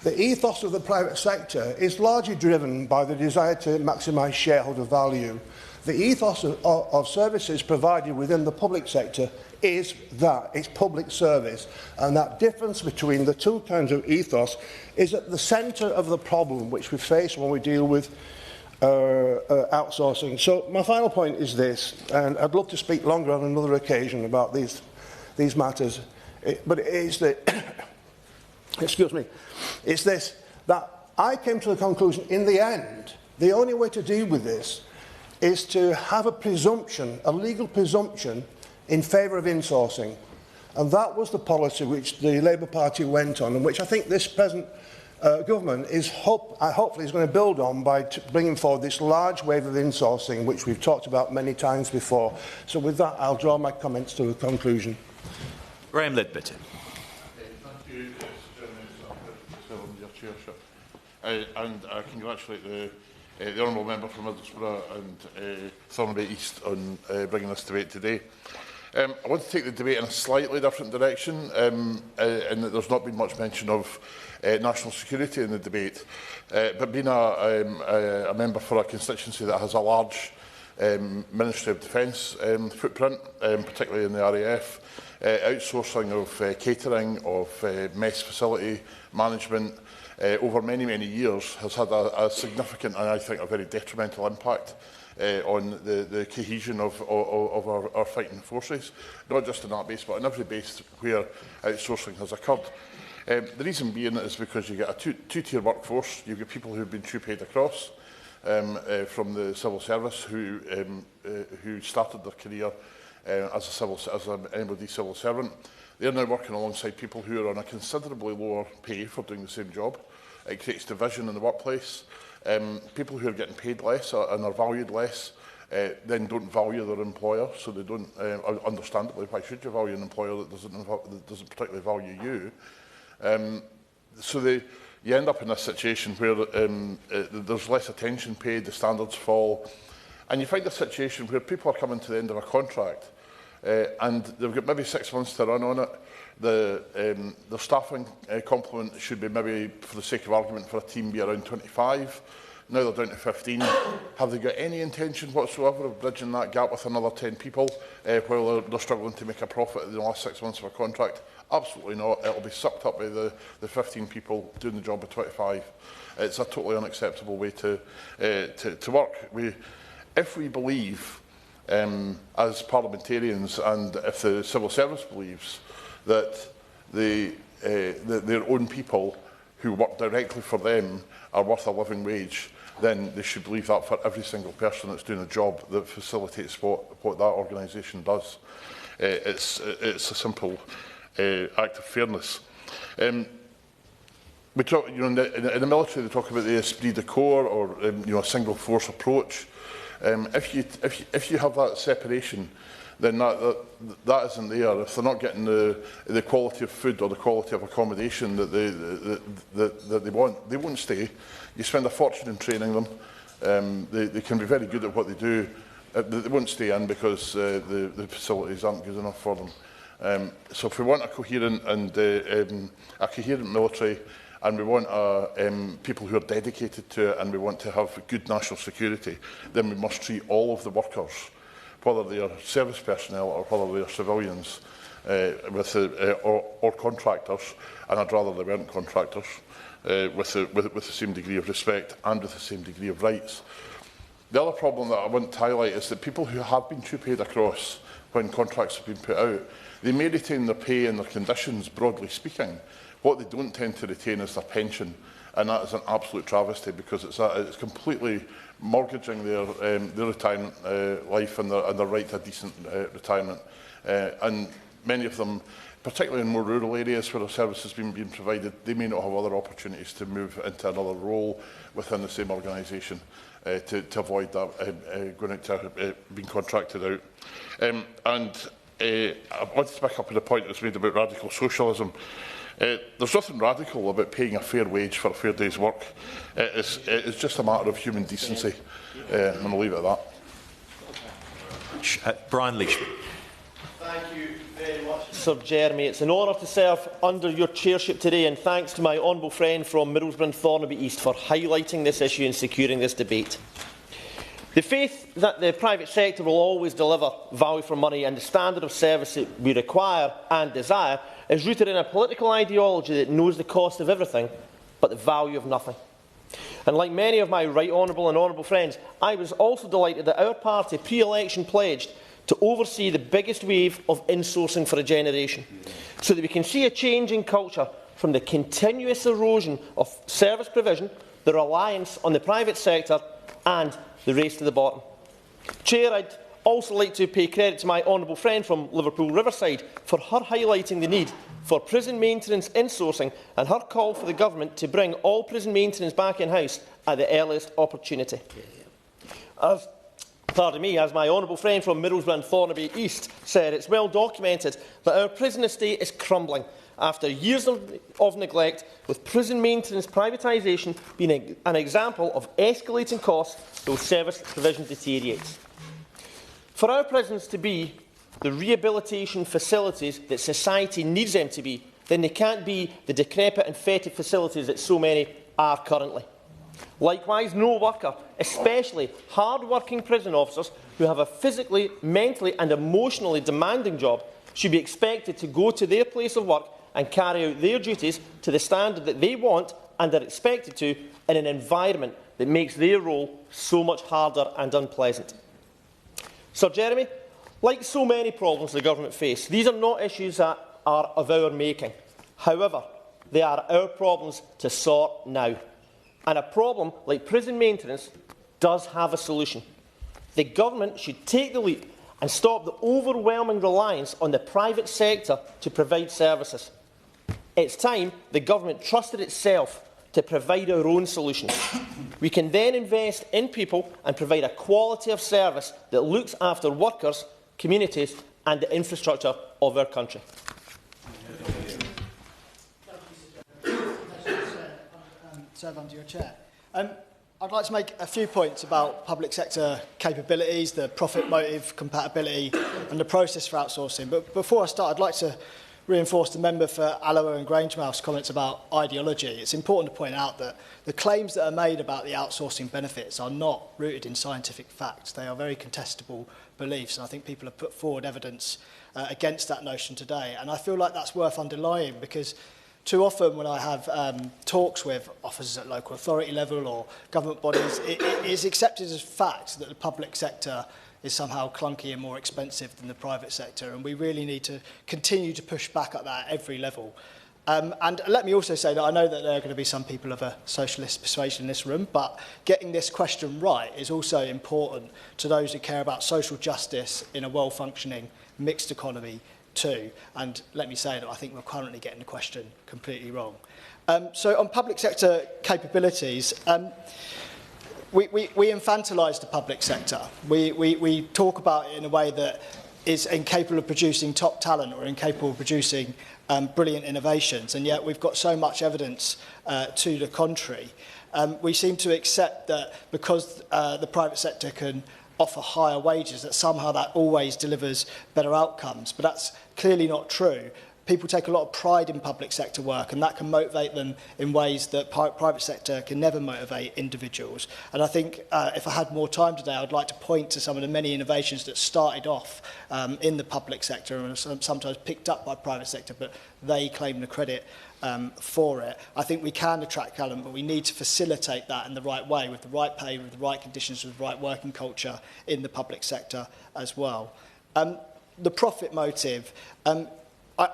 The ethos of the private sector is largely driven by the desire to maximise shareholder value. The ethos of services provided within the public sector is that, it's public service. And that difference between the two kinds of ethos is at the centre of the problem which we face when we deal with outsourcing. So my final point is this, and I'd love to speak longer on another occasion about these matters, but it is that, excuse me, it's this, that I came to the conclusion, in the end, the only way to deal with this is to have a presumption, a legal presumption, in favour of insourcing. And that was the policy which the Labour Party went on, and which I think this present government is hopefully is going to build on by bringing forward this large wave of insourcing, which we've talked about many times before. So with that, I'll draw my comments to a conclusion. Graham Leadbitter. Thank you, Chairman, your chairship. And I congratulate the Honourable Member from Middlesbrough and Thornbury East on bringing this debate today. I want to take the debate in a slightly different direction, in that there's not been much mention of national security in the debate. But being a member for a constituency that has a large Ministry of Defence footprint, particularly in the RAF, outsourcing of catering, of mess facility management, over many, many years has had a significant and I think a very detrimental impact on the cohesion of our fighting forces, not just in that base but in every base where outsourcing has occurred. The reason being is because you get a two-tier workforce. You've got people who have been two-paid across from the civil service who started their career as an MOD civil servant. They're now working alongside people who are on a considerably lower pay for doing the same job. It creates division in the workplace. People who are getting paid less and are valued less then don't value their employer, so they don't, understandably, why should you value an employer that doesn't particularly value you? You end up in a situation where there's less attention paid, the standards fall, and you find a situation where people are coming to the end of a contract and they've got maybe 6 months to run on it. The staffing complement should be maybe, for the sake of argument, for a team be around 25. Now they're down to 15. Have they got any intention whatsoever of bridging that gap with another 10 people while they're struggling to make a profit in the last 6 months of a contract? Absolutely not. It'll be sucked up by the 15 people doing the job of 25. It's a totally unacceptable way to work. If we believe, as parliamentarians, and if the civil service believes, that their own people who work directly for them are worth a living wage, then they should believe that for every single person that's doing a job that facilitates what that organisation does. It's a simple act of fairness. We talk, in the military, they talk about the esprit de corps, or a single force approach. If you have that separation, then that isn't there. If they're not getting the quality of food or the quality of accommodation that they want, they won't stay. You spend a fortune in training them. They can be very good at what they do. They won't stay in because the facilities aren't good enough for them. So if we want a coherent military, and we want people who are dedicated to it, and we want to have good national security, then we must treat all of the workers, whether they are service personnel or whether they are civilians, or contractors, and I'd rather they weren't contractors, with the same degree of respect and with the same degree of rights. The other problem that I want to highlight is that people who have been two-paid across when contracts have been put out, they may retain their pay and their conditions, broadly speaking. What they don't tend to retain is their pension, and that is an absolute travesty, because it's completely mortgaging their retirement life and their right to a decent retirement. And many of them, particularly in more rural areas where a service has been being provided, they may not have other opportunities to move into another role within the same organisation to avoid that going out to being contracted out. I wanted to pick up on the point that was made about radical socialism. There's nothing radical about paying a fair wage for a fair day's work. It's just a matter of human decency, and I'll leave it at that. Brian Leach. Thank you very much, Sir Jeremy. It's an honour to serve under your chairship today, and thanks to my honourable friend from Middlesbrough and Thornaby East for highlighting this issue and securing this debate. The faith that the private sector will always deliver value for money and the standard of service that we require and desire is rooted in a political ideology that knows the cost of everything but the value of nothing. And like many of my right honourable and honourable friends, I was also delighted that our party pre-election pledged to oversee the biggest wave of insourcing for a generation, so that we can see a change in culture from the continuous erosion of service provision, the reliance on the private sector and the race to the bottom. Chair, I'd also like to pay credit to my honourable friend from Liverpool Riverside for her highlighting the need for prison maintenance insourcing and her call for the government to bring all prison maintenance back in-house at the earliest opportunity. As my honourable friend from Middlesbrough and Thornaby East said, it's well documented that our prison estate is crumbling after years of neglect, with prison maintenance privatisation being an example of escalating costs though service provision deteriorates. For our prisons to be the rehabilitation facilities that society needs them to be, then they can't be the decrepit and fetid facilities that so many are currently. Likewise, no worker, especially hard-working prison officers who have a physically, mentally and emotionally demanding job, should be expected to go to their place of work and carry out their duties to the standard that they want and are expected to in an environment that makes their role so much harder and unpleasant. Sir Jeremy, like so many problems the government face, these are not issues that are of our making. However, they are our problems to sort now. And a problem like prison maintenance does have a solution. The government should take the leap and stop the overwhelming reliance on the private sector to provide services. It's time the government trusted itself to provide our own solutions. We can then invest in people and provide a quality of service that looks after workers, communities and the infrastructure of our country. Serve under your chair. I'd like to make a few points about public sector capabilities, the profit motive compatibility and the process for outsourcing. But before I start, I'd like to reinforce the member for Alloa and Grangemouth's comments about ideology. It's important to point out that the claims that are made about the outsourcing benefits are not rooted in scientific facts. They are very contestable beliefs, and I think people have put forward evidence against that notion today. And I feel like that's worth underlying, because too often when I have talks with officers at local authority level or government bodies, it is accepted as fact that the public sector is somehow clunky and more expensive than the private sector, and we really need to continue to push back at that at every level. And let me also say that I know that there are going to be some people of a socialist persuasion in this room, but getting this question right is also important to those who care about social justice in a well-functioning mixed economy too. And let me say that I think we're currently getting the question completely wrong. So on public sector capabilities, we infantilise the public sector. We talk about it in a way that is incapable of producing top talent or incapable of producing brilliant innovations, and yet we've got so much evidence to the contrary. We seem to accept that because the private sector can offer higher wages, that somehow that always delivers better outcomes. But that's clearly not true. People take a lot of pride in public sector work, and that can motivate them in ways that private sector can never motivate individuals. And I think if I had more time today, I'd like to point to some of the many innovations that started off in the public sector and are sometimes picked up by private sector, but they claim the credit for it. I think we can attract talent, but we need to facilitate that in the right way, with the right pay, with the right conditions, with the right working culture in the public sector as well. The profit motive,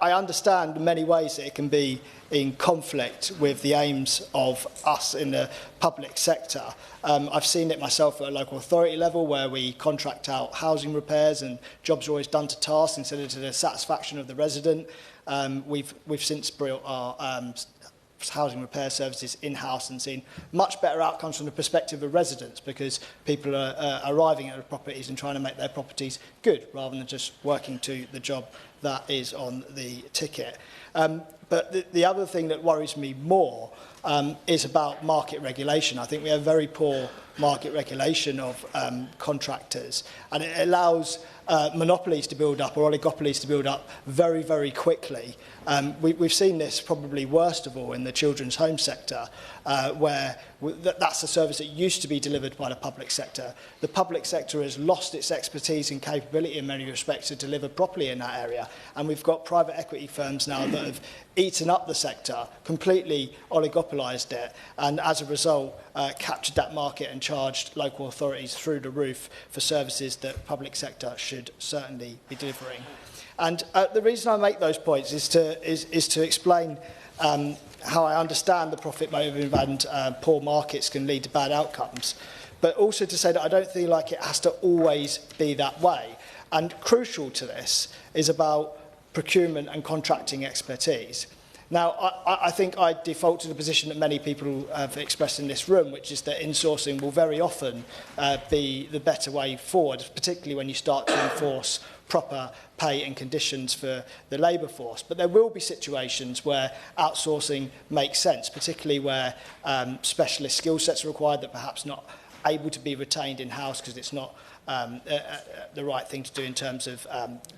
I understand in many ways that it can be in conflict with the aims of us in the public sector. I've seen it myself at a local authority level, where we contract out housing repairs and jobs are always done to task instead of to the satisfaction of the resident. We've since brought our housing repair services in-house and seen much better outcomes from the perspective of residents, because people are arriving at the properties and trying to make their properties good rather than just working to the job that is on the ticket. But the other thing that worries me more is about market regulation. I think we have very poor market regulation of contractors, and it allows monopolies to build up or oligopolies to build up very, very quickly. We've seen this probably worst of all in the children's home sector, where that's a service that used to be delivered by the public sector. The public sector has lost its expertise and capability in many respects to deliver properly in that area, and we've got private equity firms now that have eaten up the sector, completely oligopolised it, and as a result captured that market and charged local authorities through the roof for services that public sector should certainly be delivering. And the reason I make those points is to explain how I understand the profit motive and poor markets can lead to bad outcomes, but also to say that I don't feel like it has to always be that way. And crucial to this is about procurement and contracting expertise. Now, I think I default to the position that many people have expressed in this room, which is that insourcing will very often be the better way forward, particularly when you start to enforce proper pay and conditions for the labour force. But there will be situations where outsourcing makes sense, particularly where specialist skill sets are required that perhaps not able to be retained in-house because it's not the right thing to do in terms of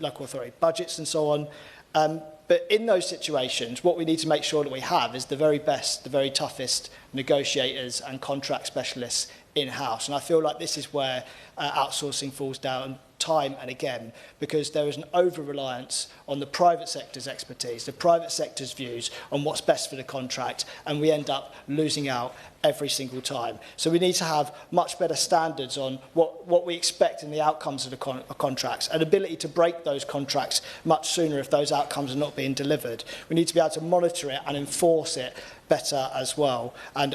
local authority budgets and so on. But in those situations, what we need to make sure that we have is the very best, the very toughest negotiators and contract specialists in-house. And I feel like this is where outsourcing falls down time and again, because there is an over-reliance on the private sector's expertise, the private sector's views on what's best for the contract, and we end up losing out every single time. So we need to have much better standards on what we expect in the outcomes of the contracts, an ability to break those contracts much sooner if those outcomes are not being delivered. We need to be able to monitor it and enforce it better as well. And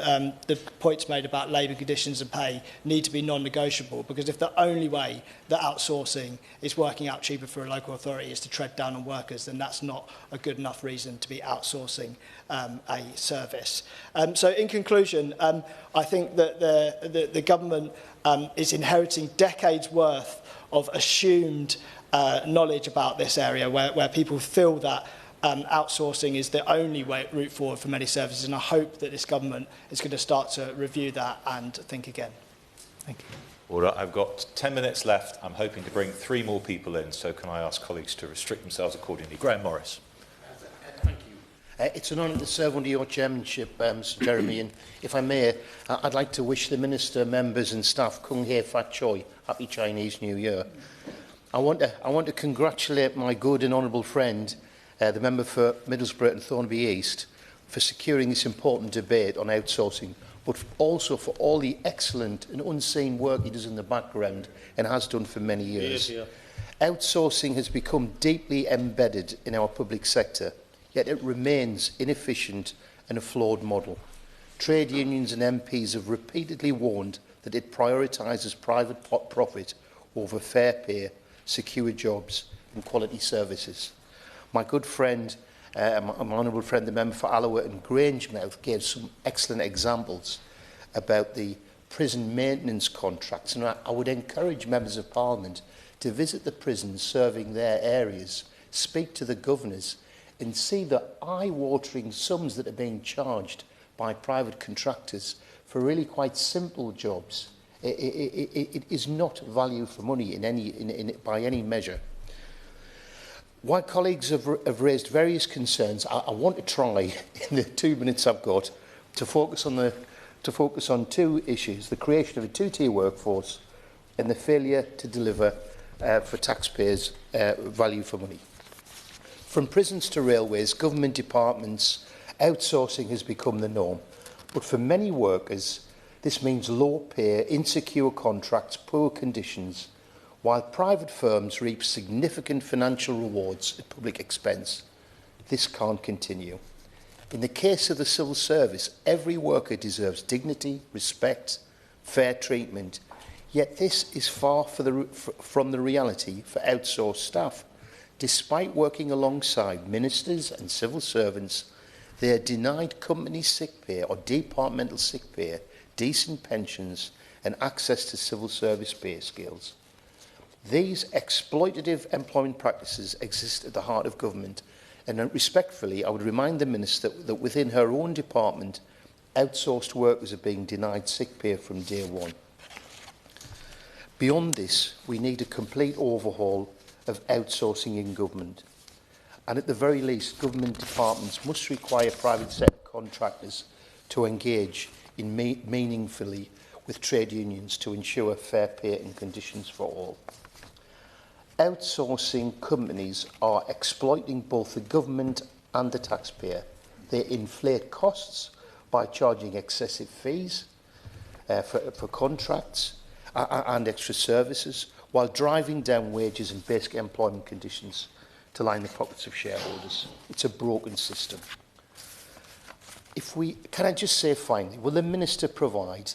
the points made about labour conditions and pay need to be non-negotiable, because if the only way that outsourcing is working out cheaper for a local authority is to tread down on workers, then that's not a good enough reason to be outsourcing a service. So in conclusion, I think that the government is inheriting decades worth of assumed knowledge about this area, where people feel that outsourcing is the only route forward for many services, and I hope that this government is going to start to review that and think again. Thank you. All right, I've got 10 minutes left. I'm hoping to bring 3 more people in, so can I ask colleagues to restrict themselves accordingly? Graham Morris. Thank you. It's an honour to serve under your chairmanship, Sir Jeremy, and if I may, I'd like to wish the Minister, members and staff Kung Hei Fat Choi, Happy Chinese New Year. I want to congratulate my good and honourable friend, the member for Middlesbrough and Thornaby East, for securing this important debate on outsourcing, but also for all the excellent and unseen work he does in the background and has done for many years. Outsourcing has become deeply embedded in our public sector, yet it remains inefficient and a flawed model. Trade unions and MPs have repeatedly warned that it prioritises private profit over fair pay, secure jobs and quality services. My good friend, my honourable friend, the member for Alloway and Grangemouth, gave some excellent examples about the prison maintenance contracts, and I would encourage members of Parliament to visit the prisons serving their areas, speak to the governors and see the eye-watering sums that are being charged by private contractors for really quite simple jobs. It is not value for money by any measure. While colleagues have raised various concerns, I want to try, in the 2 minutes I've got, to focus on 2 issues: the creation of a 2-tier workforce and the failure to deliver for taxpayers value for money. From prisons to railways, government departments, outsourcing has become the norm. But for many workers, this means low pay, insecure contracts, poor conditions, while private firms reap significant financial rewards at public expense. This can't continue. In the case of the civil service, every worker deserves dignity, respect, fair treatment, yet this is far from the reality for outsourced staff. Despite working alongside ministers and civil servants, they are denied company sick pay or departmental sick pay, decent pensions and access to civil service pay scales. These exploitative employment practices exist at the heart of government, and respectfully I would remind the Minister that within her own department, outsourced workers are being denied sick pay from day one. Beyond this, we need a complete overhaul of outsourcing in government, and at the very least, government departments must require private sector contractors to engage in meaningfully with trade unions to ensure fair pay and conditions for all. Outsourcing companies are exploiting both the government and the taxpayer. They inflate costs by charging excessive fees for contracts and extra services, while driving down wages and basic employment conditions to line the pockets of shareholders. It's a broken system. Can I just say finally, will the Minister provide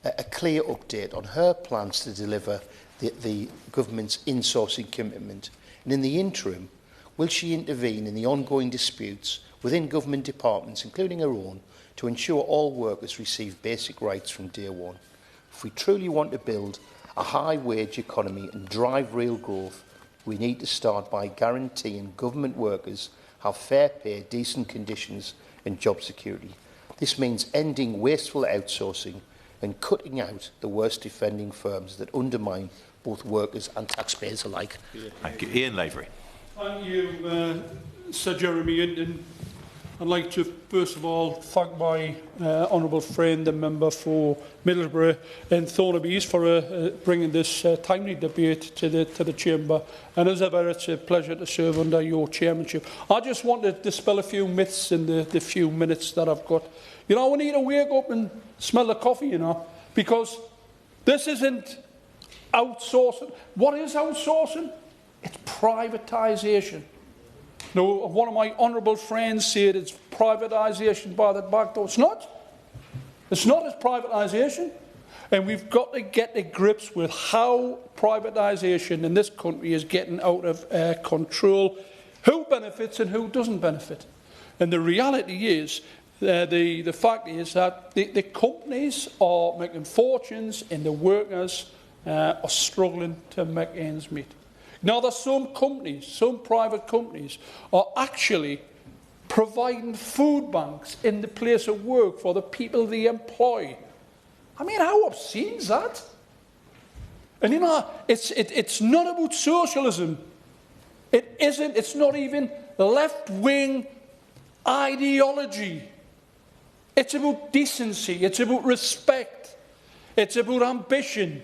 a clear update on her plans to deliver the government's insourcing commitment? And in the interim, will she intervene in the ongoing disputes within government departments, including her own, to ensure all workers receive basic rights from day one? If we truly want to build a high-wage economy and drive real growth, we need to start by guaranteeing government workers have fair pay, decent conditions and job security. This means ending wasteful outsourcing and cutting out the worst offending firms that undermine both workers and taxpayers alike. Thank you. Ian Lavery. Thank you, Sir Jeremy, and I'd like to first of all thank my honourable friend, the member for Middlesbrough and Thornaby East, for bringing this timely debate to the Chamber. And as ever, it's a pleasure to serve under your chairmanship. I just want to dispel a few myths in the few minutes that I've got. You know, we need to wake up and smell the coffee, you know, because this isn't outsourcing. What is outsourcing? It's privatisation. Now, one of my honourable friends said it's privatisation by the back door. It's not. It's not. It's privatisation. And we've got to get to grips with how privatisation in this country is getting out of control, who benefits and who doesn't benefit. And the reality is, the fact is that the companies are making fortunes and the workers are struggling to make ends meet. Now, there's some companies, some private companies, are actually providing food banks in the place of work for the people they employ. I mean, how obscene is that? And you know, it's not about socialism. It isn't. It's not even left-wing ideology. It's about decency. It's about respect. It's about ambition.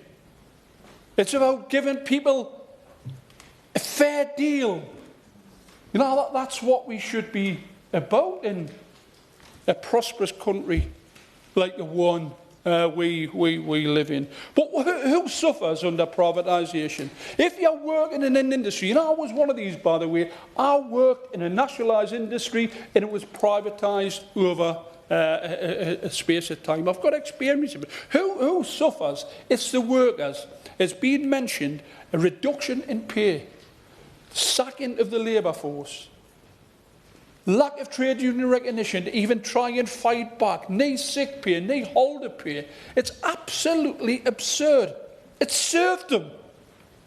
It's about giving people a fair deal. You know, that's what we should be about in a prosperous country like the one we live in. But who suffers under privatisation? If you're working in an industry, and I was one of these, by the way, I worked in a nationalised industry and it was privatised over a space of time. I've got experience of it. Who suffers? It's the workers. It's been mentioned, a reduction in pay, sacking of the labour force, lack of trade union recognition to even try and fight back, no sick pay, no holiday pay. It's absolutely absurd. It served them.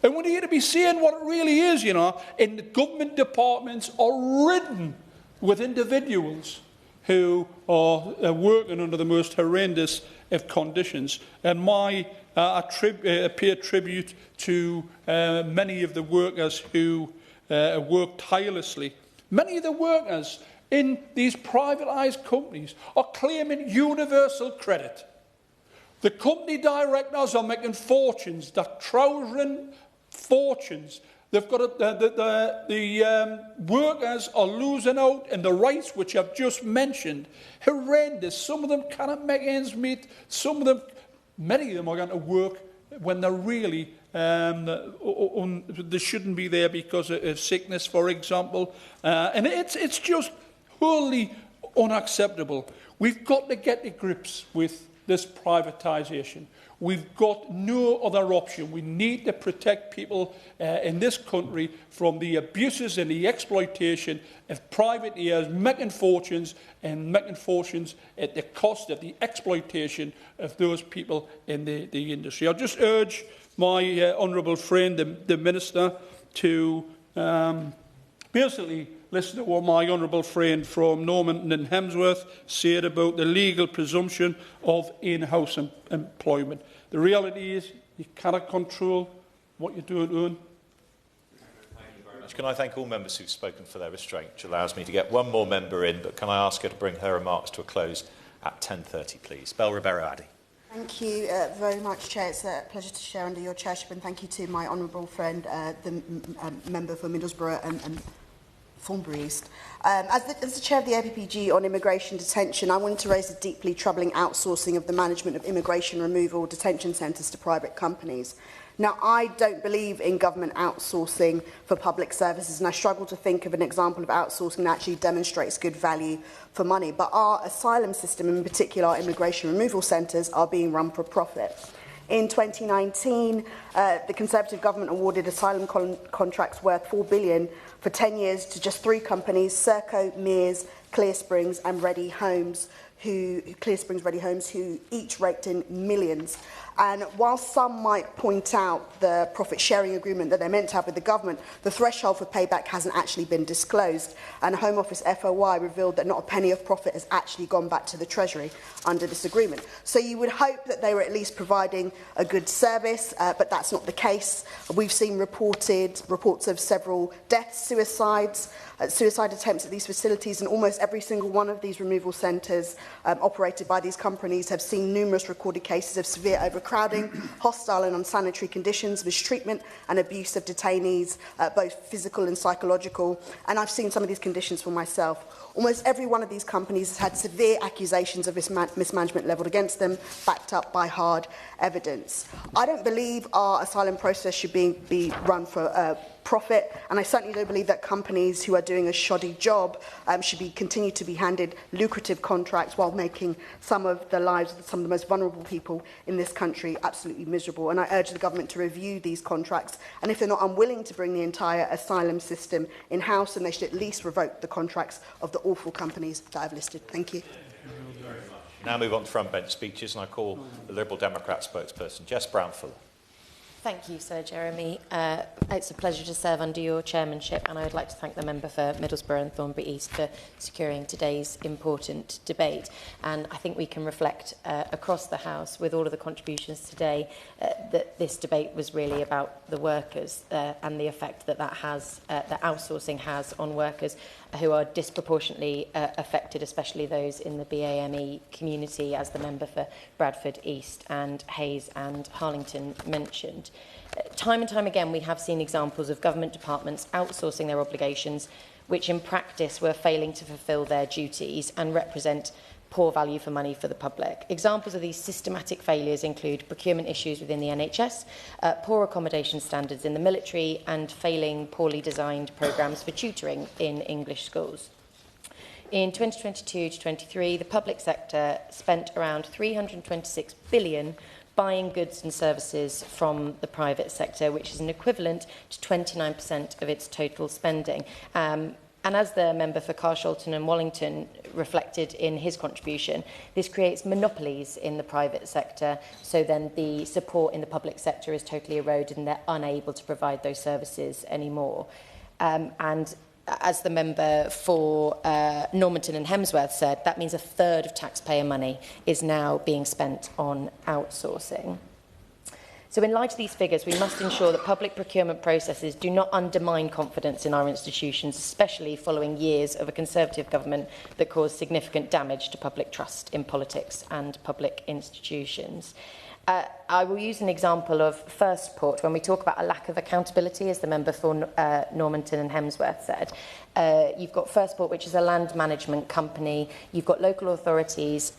And we need to be saying what it really is, you know, and the government departments are ridden with individuals who are working under the most horrendous of conditions. And I pay tribute to many of the workers who work tirelessly. Many of the workers in these privatised companies are claiming universal credit. The company directors are making fortunes, they're trousering fortunes. They've got the workers are losing out in the rights which I've just mentioned. Horrendous. Some of them cannot make ends meet. Many of them are going to work when they're really they shouldn't be there because of sickness, for example. And it's just wholly unacceptable. We've got to get to grips with this privatisation. We've got no other option. We need to protect people in this country from the abuses and the exploitation of privateers making fortunes at the cost of the exploitation of those people in the industry. I'll just urge my honourable friend, the Minister, to basically listen to what my honourable friend from Normanton and Hemsworth said about the legal presumption of in-house employment. The reality is you cannot control what you're doing to earn. Thank you very much. Can I thank all members who've spoken for their restraint, which allows me to get one more member in, but can I ask her to bring her remarks to a close at 10:30, please? Bel Ribeiro-Addy. Thank you very much, Chair. It's a pleasure to share under your chairship, and thank you to my honourable friend, the member for Middlesbrough and Thornbury East. As the chair of the APPG on immigration detention, I wanted to raise the deeply troubling outsourcing of the management of immigration removal detention centres to private companies. Now, I don't believe in government outsourcing for public services, and I struggle to think of an example of outsourcing that actually demonstrates good value for money. But our asylum system, in particular our immigration removal centres, are being run for profit. In 2019, the Conservative government awarded asylum contracts worth £4 billion for 10 years to just 3 companies, Serco, Mears, Clear Springs and Ready Homes, Clear Springs Ready Homes, who each raked in millions. And while some might point out the profit sharing agreement that they're meant to have with the government, the threshold for payback hasn't actually been disclosed. And the Home Office FOI revealed that not a penny of profit has actually gone back to the Treasury under this agreement. So you would hope that they were at least providing a good service, but that's not the case. We've seen reports of several deaths, suicide attempts at these facilities, and almost every single one of these removal centres operated by these companies have seen numerous recorded cases of severe overcrowding, hostile and unsanitary conditions, mistreatment and abuse of detainees, both physical and psychological. And I've seen some of these conditions for myself. Almost every one of these companies has had severe accusations of mismanagement levelled against them, backed up by hard evidence. I don't believe our asylum process should be run for profit, and I certainly don't believe that companies who are doing a shoddy job should continue to be handed lucrative contracts while making some of the lives of some of the most vulnerable people in this country absolutely miserable. And I urge the government to review these contracts, and if they're not unwilling to bring the entire asylum system in-house, then they should at least revoke the contracts of the awful companies that I've listed. Thank you. Now move on to front bench speeches, and I call the Liberal Democrat spokesperson, Jess Brown-Fuller. Thank you, Sir Jeremy. It's a pleasure to serve under your chairmanship, and I would like to thank the member for Middlesbrough and Thornbury East for securing today's important debate. And I think we can reflect across the House, with all of the contributions today, that this debate was really about the workers and the effect that that outsourcing has on workers who are disproportionately affected, especially those in the BAME community, as the member for Bradford East and Hayes and Harlington mentioned. Time and time again, we have seen examples of government departments outsourcing their obligations, which in practice were failing to fulfil their duties and represent poor value for money for the public. Examples of these systematic failures include procurement issues within the NHS, poor accommodation standards in the military, and failing poorly designed programmes for tutoring in English schools. In 2022 to 23, the public sector spent around £326 billion buying goods and services from the private sector, which is an equivalent to 29% of its total spending. And as the member for Carshalton and Wallington reflected in his contribution, this creates monopolies in the private sector, so then the support in the public sector is totally eroded and they're unable to provide those services anymore. And as the member for Normanton and Hemsworth said, that means a third of taxpayer money is now being spent on outsourcing. So in light of these figures, we must ensure that public procurement processes do not undermine confidence in our institutions, especially following years of a Conservative government that caused significant damage to public trust in politics and public institutions. I will use an example of Firstport when we talk about a lack of accountability, as the member for Normanton and Hemsworth said. You've got Firstport, which is a land management company. You've got local authorities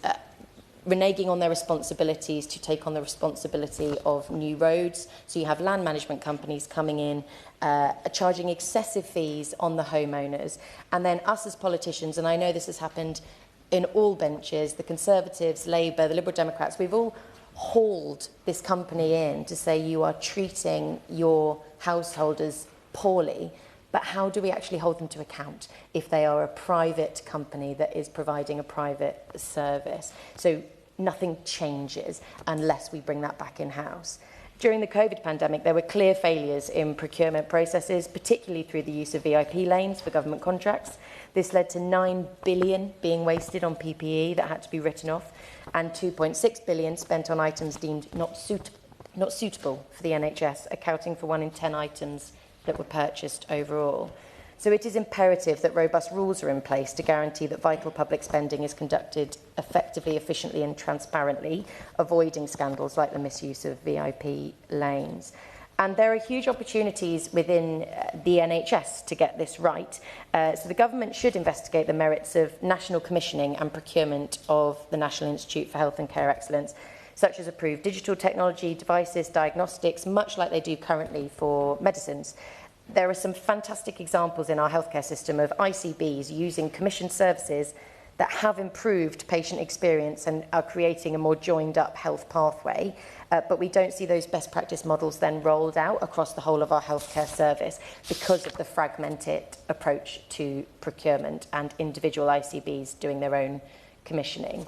reneging on their responsibilities to take on the responsibility of new roads. So you have land management companies coming in, charging excessive fees on the homeowners. And then us as politicians, and I know this has happened in all benches, the Conservatives, Labour, the Liberal Democrats, we've all hauled this company in to say you are treating your householders poorly. But how do we actually hold them to account if they are a private company that is providing a private service? So nothing changes unless we bring that back in-house. During the COVID pandemic, there were clear failures in procurement processes, particularly through the use of VIP lanes for government contracts. This led to £9 billion being wasted on PPE that had to be written off, and £2.6 billion spent on items deemed not suitable for the NHS, accounting for 1 in 10 items that were purchased overall. So it is imperative that robust rules are in place to guarantee that vital public spending is conducted effectively, efficiently and transparently, avoiding scandals like the misuse of VIP lanes. And there are huge opportunities within the NHS to get this right. So the government should investigate the merits of national commissioning and procurement of the National Institute for Health and Care Excellence, such as approved digital technology, devices, diagnostics, much like they do currently for medicines. There are some fantastic examples in our healthcare system of ICBs using commissioned services that have improved patient experience and are creating a more joined-up health pathway. But we don't see those best practice models then rolled out across the whole of our healthcare service because of the fragmented approach to procurement and individual ICBs doing their own commissioning.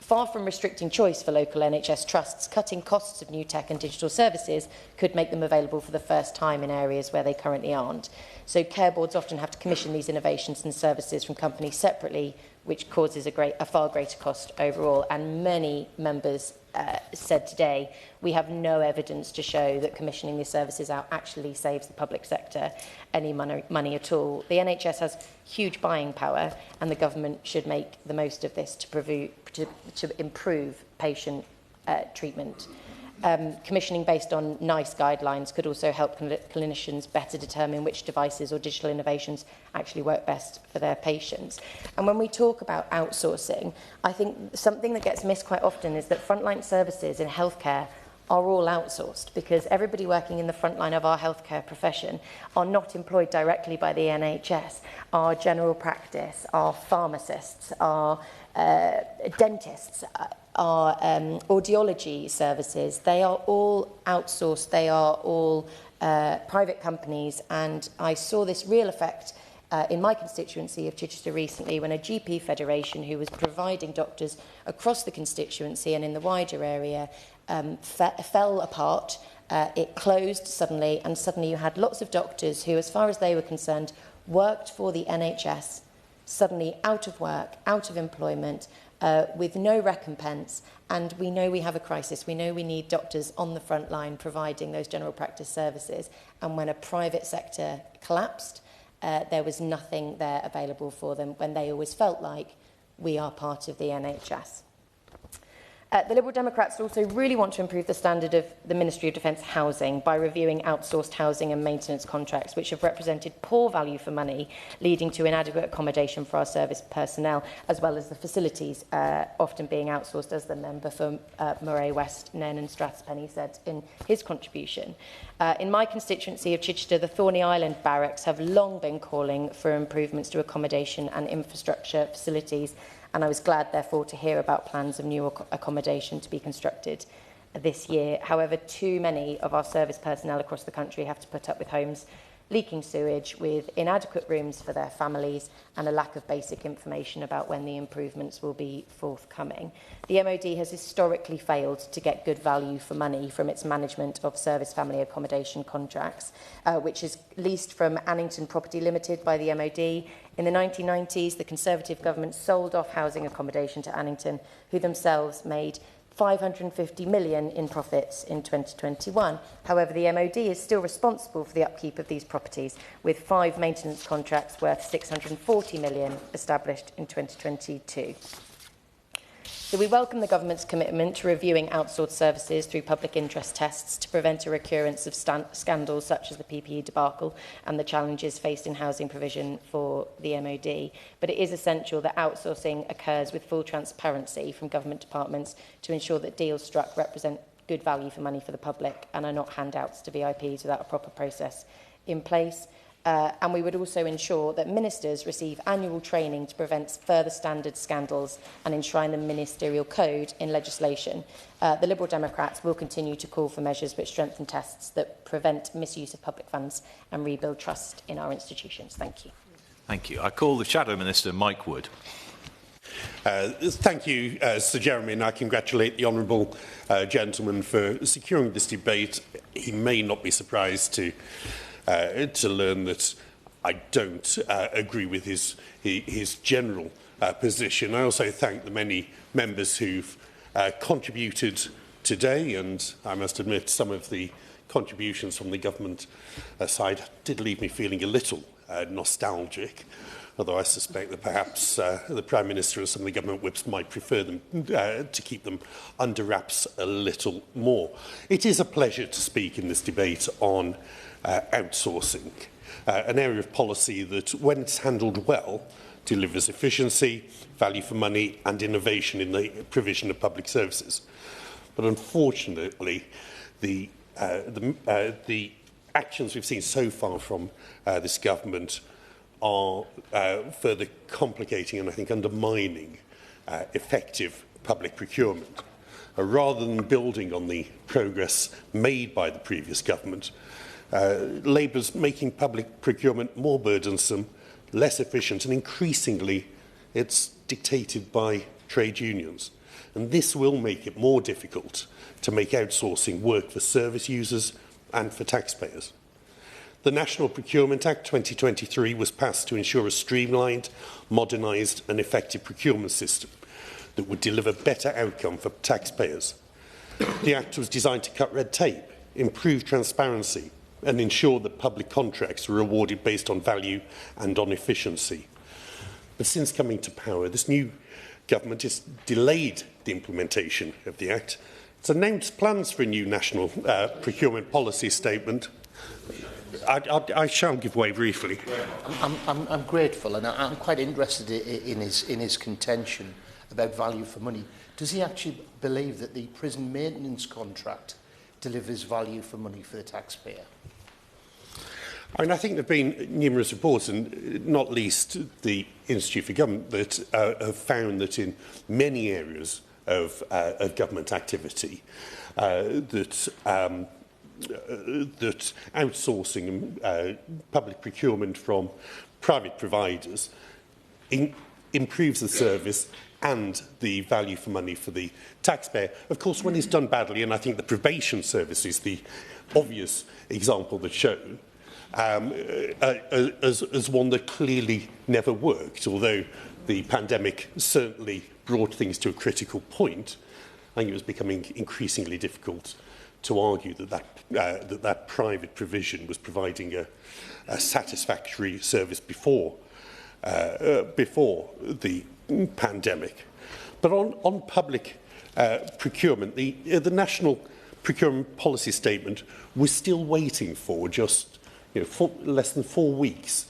Far from restricting choice for local NHS trusts, cutting costs of new tech and digital services could make them available for the first time in areas where they currently aren't. So care boards often have to commission these innovations and services from companies separately, which causes a far greater cost overall. And many members said today, we have no evidence to show that commissioning these services out actually saves the public sector any money at all. The NHS has huge buying power, and the government should make the most of this to improve patient treatment. Commissioning based on NICE guidelines could also help clinicians better determine which devices or digital innovations actually work best for their patients. And when we talk about outsourcing, I think something that gets missed quite often is that frontline services in healthcare are all outsourced, because everybody working in the front line of our healthcare profession are not employed directly by the NHS. Our general practice, our pharmacists, our dentists, our audiology services, they are all outsourced, they are all private companies, and I saw this real effect in my constituency of Chichester recently when a GP federation who was providing doctors across the constituency and in the wider area fell apart. It closed suddenly, and suddenly you had lots of doctors who, as far as they were concerned, worked for the NHS, suddenly out of work, out of employment, with no recompense. And we know we have a crisis. We know we need doctors on the front line providing those general practice services. And when a private sector collapsed, there was nothing there available for them, when they always felt like we are part of the NHS. The Liberal Democrats also really want to improve the standard of the Ministry of Defence housing by reviewing outsourced housing and maintenance contracts, which have represented poor value for money, leading to inadequate accommodation for our service personnel, as well as the facilities often being outsourced, as the member for Moray West, Nen and Strathspenney said in his contribution. In my constituency of Chichester, the Thorney Island barracks have long been calling for improvements to accommodation and infrastructure facilities, and I was glad, therefore, to hear about plans of new accommodation to be constructed this year. However, too many of our service personnel across the country have to put up with homes leaking sewage, with inadequate rooms for their families and a lack of basic information about when the improvements will be forthcoming. The MOD has historically failed to get good value for money from its management of service family accommodation contracts, which is leased from Annington Property Limited by the MOD. In the 1990s, the Conservative government sold off housing accommodation to Annington, who themselves made 550 million in profits in 2021. However, the MOD is still responsible for the upkeep of these properties, with 5 maintenance contracts worth 640 million established in 2022. So we welcome the government's commitment to reviewing outsourced services through public interest tests to prevent a recurrence of scandals such as the PPE debacle and the challenges faced in housing provision for the MOD. But it is essential that outsourcing occurs with full transparency from government departments to ensure that deals struck represent good value for money for the public and are not handouts to VIPs without a proper process in place. And we would also ensure that ministers receive annual training to prevent further standard scandals and enshrine the ministerial code in legislation. The Liberal Democrats will continue to call for measures which strengthen tests that prevent misuse of public funds and rebuild trust in our institutions. Thank you. Thank you. I call the Shadow Minister, Mike Wood. Thank you, Sir Jeremy, and I congratulate the honourable gentleman for securing this debate. He may not be surprised to learn that I don't agree with his general position. I also thank the many members who've contributed today, and I must admit some of the contributions from the government side did leave me feeling a little nostalgic, although I suspect that perhaps the Prime Minister and some of the government whips might prefer them to keep them under wraps a little more. It is a pleasure to speak in this debate on outsourcing, an area of policy that, when it's handled well, delivers efficiency, value for money and innovation in the provision of public services. But unfortunately, the actions we've seen so far from this government are further complicating and, I think, undermining effective public procurement. Rather than building on the progress made by the previous government, Labour's making public procurement more burdensome, less efficient and increasingly It's dictated by trade unions. And this will make it more difficult to make outsourcing work for service users and for taxpayers. The National Procurement Act 2023 was passed to ensure a streamlined, modernised and effective procurement system that would deliver better outcome for taxpayers. The Act was designed to cut red tape, improve transparency and ensure that public contracts are awarded based on value and on efficiency. But since coming to power, this new government has delayed the implementation of the Act. It's announced plans for a new national procurement policy statement. I shall give way briefly. I'm grateful, and I'm quite interested in his contention about value for money. Does he actually believe that the prison maintenance contract delivers value for money for the taxpayer? I think there have been numerous reports, and not least the Institute for Government, that have found that in many areas of government activity, that outsourcing public procurement from private providers improves the service and the value for money for the taxpayer. Of course, when it's done badly, and I think the probation service is the obvious example that shown, as one that clearly never worked, although the pandemic certainly brought things to a critical point. I think it was becoming increasingly difficult to argue that private provision was providing a satisfactory service before the pandemic. But on public procurement, the National Procurement Policy Statement was still waiting for just less than 4 weeks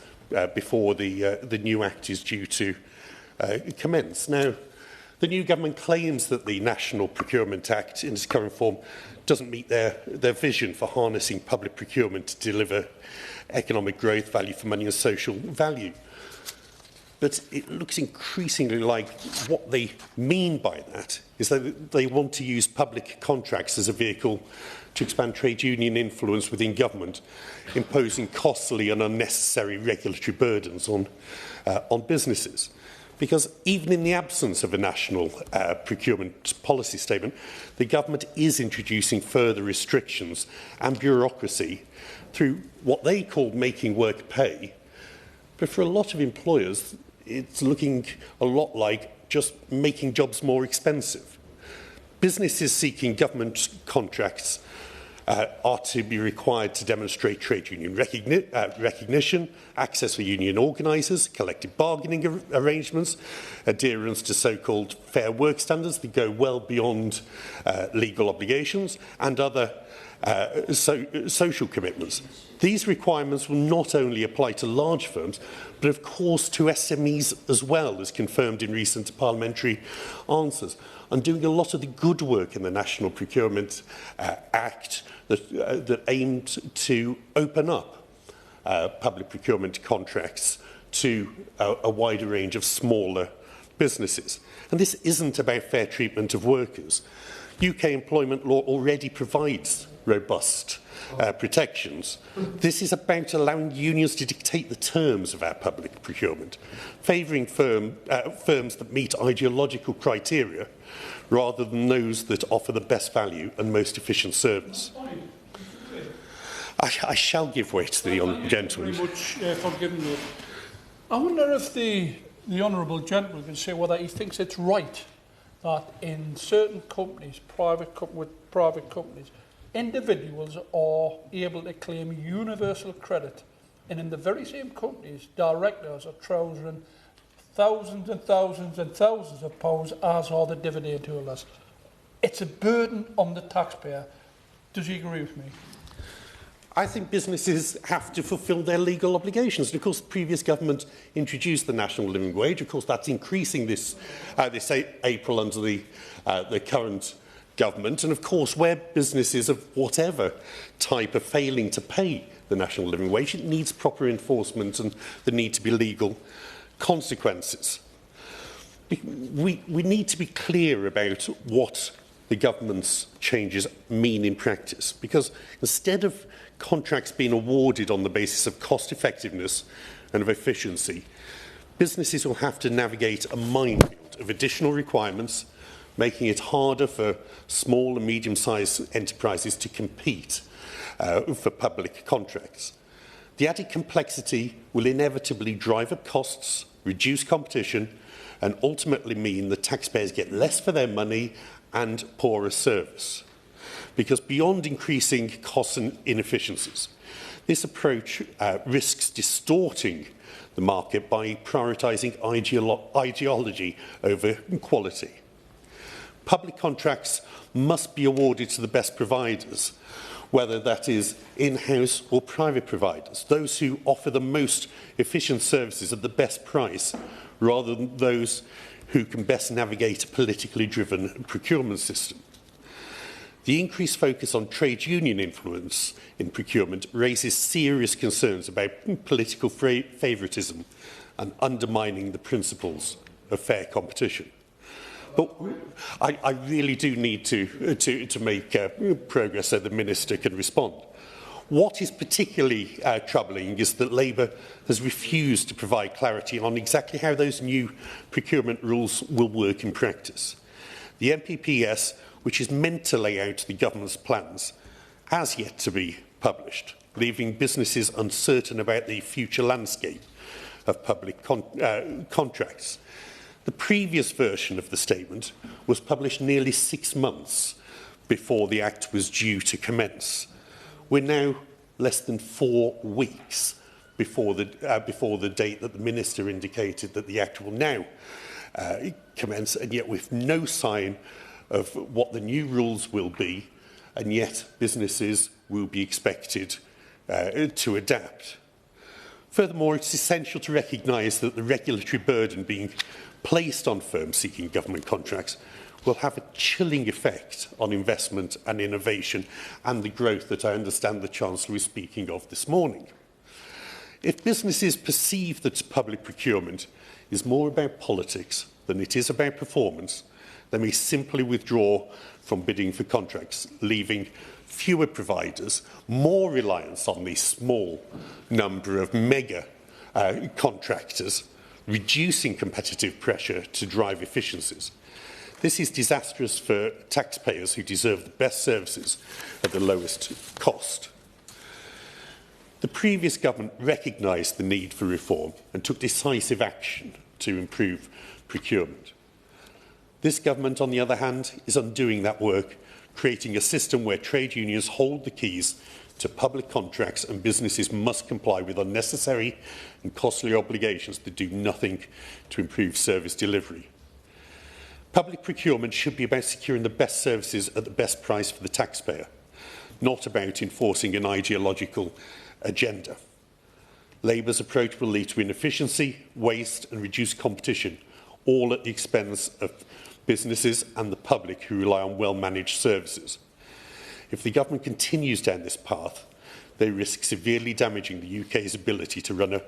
before the new Act is due to commence. Now, the new government claims that the National Procurement Act in its current form doesn't meet their vision for harnessing public procurement to deliver economic growth, value for money and social value. But it looks increasingly like what they mean by that is that they want to use public contracts as a vehicle to expand trade union influence within government, imposing costly and unnecessary regulatory burdens on businesses. Because even in the absence of a national procurement policy statement, the government is introducing further restrictions and bureaucracy through what they call making work pay. But for a lot of employers, it's looking a lot like just making jobs more expensive. Businesses seeking government contracts are to be required to demonstrate trade union recognition, access for union organisers, collective bargaining arrangements, adherence to so-called fair work standards that go well beyond legal obligations, and other social commitments. These requirements will not only apply to large firms, but of course to SMEs as well, as confirmed in recent parliamentary answers. And doing a lot of the good work in the National Procurement Act that aimed to open up public procurement contracts to a wider range of smaller businesses. And this isn't about fair treatment of workers. UK employment law already provides robust protections. This is about allowing unions to dictate the terms of our public procurement, favouring firms that meet ideological criteria rather than those that offer the best value and most efficient service. I shall give way to the honourable gentleman. Thank you very much for giving me. I wonder if the honourable gentleman can say whether he thinks it's right that in certain companies, private companies, individuals are able to claim universal credit, and in the very same companies, directors are trousering thousands and thousands and thousands of pounds, as are the dividend holders. It's a burden on the taxpayer. Does he agree with me? I think businesses have to fulfil their legal obligations. And of course, the previous government introduced the national living wage. Of course, that's increasing this April under the current government. And of course, where businesses of whatever type are failing to pay the national living wage, it needs proper enforcement and there need to be legal consequences. We need to be clear about what the government's changes mean in practice, because instead of contracts being awarded on the basis of cost effectiveness and of efficiency, businesses will have to navigate a minefield of additional requirements, making it harder for small and medium-sized enterprises to compete for public contracts. The added complexity will inevitably drive up costs, reduce competition, and ultimately mean that taxpayers get less for their money and poorer service. Because beyond increasing costs and inefficiencies, this approach risks distorting the market by prioritising ideology over quality. Public contracts must be awarded to the best providers, whether that is in-house or private providers, those who offer the most efficient services at the best price, rather than those who can best navigate a politically driven procurement system. The increased focus on trade union influence in procurement raises serious concerns about political favouritism and undermining the principles of fair competition. But I really do need to make progress so the Minister can respond. What is particularly troubling is that Labour has refused to provide clarity on exactly how those new procurement rules will work in practice. The NPPS, which is meant to lay out the government's plans, has yet to be published, leaving businesses uncertain about the future landscape of public contracts. The previous version of the statement was published nearly 6 months before the Act was due to commence. We're now less than 4 weeks before the date that the Minister indicated that the Act will now commence, and yet with no sign of what the new rules will be, and yet businesses will be expected to adapt. Furthermore, it's essential to recognise that the regulatory burden being placed on firms seeking government contracts will have a chilling effect on investment and innovation and the growth that I understand the Chancellor was speaking of this morning. If businesses perceive that public procurement is more about politics than it is about performance, they may simply withdraw from bidding for contracts, leaving fewer providers, more reliance on the small number of mega contractors, reducing competitive pressure to drive efficiencies. This is disastrous for taxpayers who deserve the best services at the lowest cost. The previous government recognised the need for reform and took decisive action to improve procurement. This government, on the other hand, is undoing that work, creating a system where trade unions hold the keys to public contracts and businesses must comply with unnecessary and costly obligations that do nothing to improve service delivery. Public procurement should be about securing the best services at the best price for the taxpayer, not about enforcing an ideological agenda. Labour's approach will lead to inefficiency, waste and reduced competition, all at the expense of businesses and the public who rely on well-managed services. If the government continues down this path, they risk severely damaging the UK's ability to run a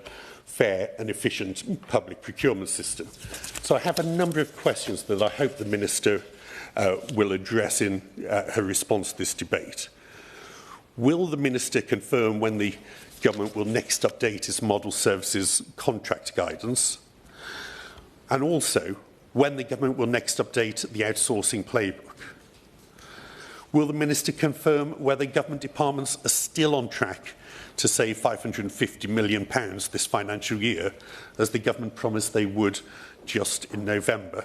fair and efficient public procurement system. So I have a number of questions that I hope the Minister will address in her response to this debate. Will the Minister confirm when the government will next update its model services contract guidance? And also, when the government will next update the outsourcing playbook? Will the Minister confirm whether government departments are still on track to save £550 million this financial year, as the government promised they would just in November?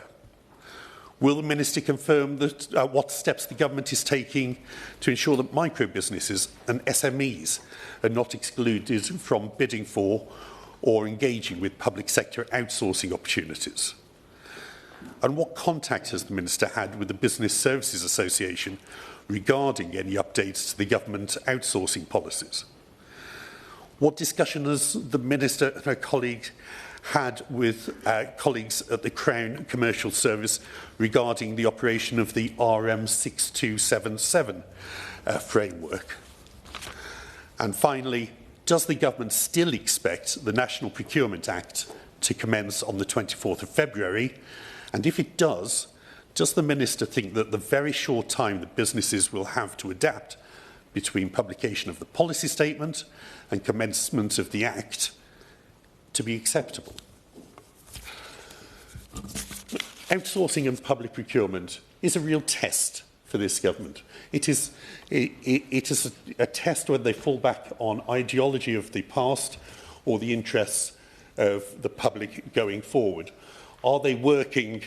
Will the Minister confirm that, what steps the government is taking to ensure that micro-businesses and SMEs are not excluded from bidding for or engaging with public sector outsourcing opportunities? And what contact has the Minister had with the Business Services Association regarding any updates to the government outsourcing policies? What discussion has the Minister and her colleague had with colleagues at the Crown Commercial Service regarding the operation of the RM6277 framework? And finally, does the government still expect the National Procurement Act to commence on the 24th of February? And if it does the Minister think that the very short time that businesses will have to adapt between publication of the policy statement and commencement of the Act to be acceptable? Outsourcing and public procurement is a real test for this government. It is a test whether they fall back on ideology of the past or the interests of the public going forward. Are they working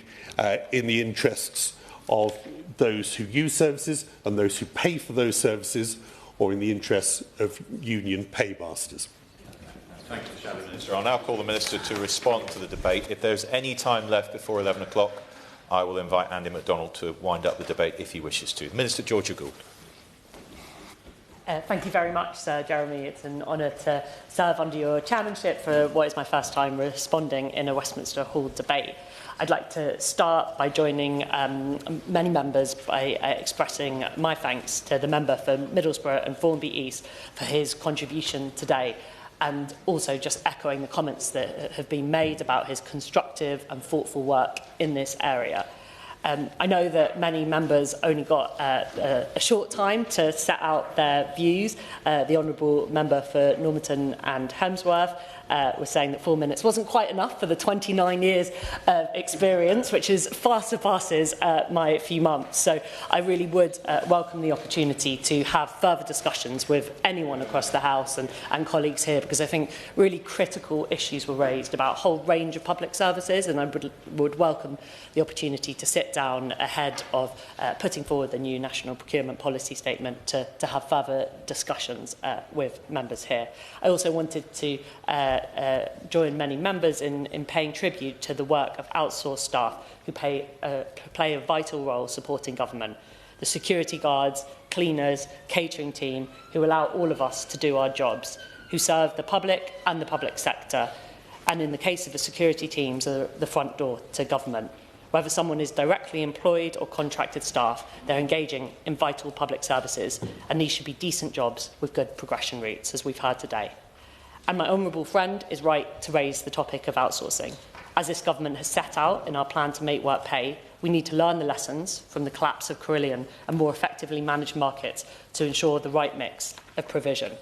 in the interests of those who use services and those who pay for those services, or in the interests of union paymasters? Thank you, Shadow Minister. I'll now call the Minister to respond to the debate. If there's any time left before 11 o'clock, I will invite Andy MacDonald to wind up the debate if he wishes to. Minister Georgia Gould. Thank you very much, Sir Jeremy. It's an honour to serve under your chairmanship for what is my first time responding in a Westminster Hall debate. I'd like to start by joining many members by expressing my thanks to the member for Middlesbrough and Formby East for his contribution today, and also just echoing the comments that have been made about his constructive and thoughtful work in this area. I know that many members only got a short time to set out their views. The Honourable Member for Normanton and Hemsworth was saying that 4 minutes wasn't quite enough for the 29 years of experience, which is far surpasses my few months. So I really would welcome the opportunity to have further discussions with anyone across the House and colleagues here, because I think really critical issues were raised about a whole range of public services, and I would welcome the opportunity to sit down ahead of putting forward the new National Procurement Policy Statement to have further discussions with members here. I also wanted to join many members in paying tribute to the work of outsourced staff who play a vital role supporting government. The security guards, cleaners, catering team who allow all of us to do our jobs, who serve the public and the public sector, and in the case of the security teams, are the front door to government. Whether someone is directly employed or contracted staff, they're engaging in vital public services, and these should be decent jobs with good progression rates, as we've heard today. And my honourable friend is right to raise the topic of outsourcing. As this government has set out in our plan to make work pay, we need to learn the lessons from the collapse of Carillion and more effectively manage markets to ensure the right mix of provision.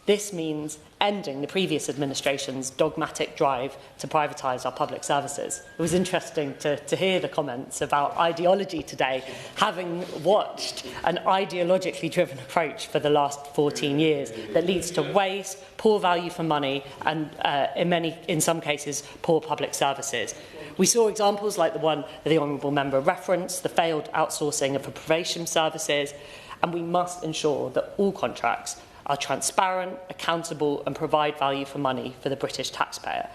This means ending the previous administration's dogmatic drive to privatise our public services. It was interesting to hear the comments about ideology today, having watched an ideologically driven approach for the last 14 years that leads to waste, poor value for money, and in some cases, poor public services. We saw examples like the one that the Honourable Member referenced, the failed outsourcing of probation services, and we must ensure that all contracts are transparent, accountable and provide value for money for the British taxpayer.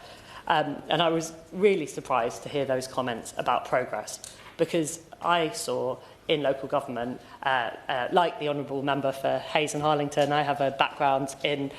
And I was really surprised to hear those comments about progress, because I saw in local government, like the Honourable Member for Hayes and Harlington, I have a background in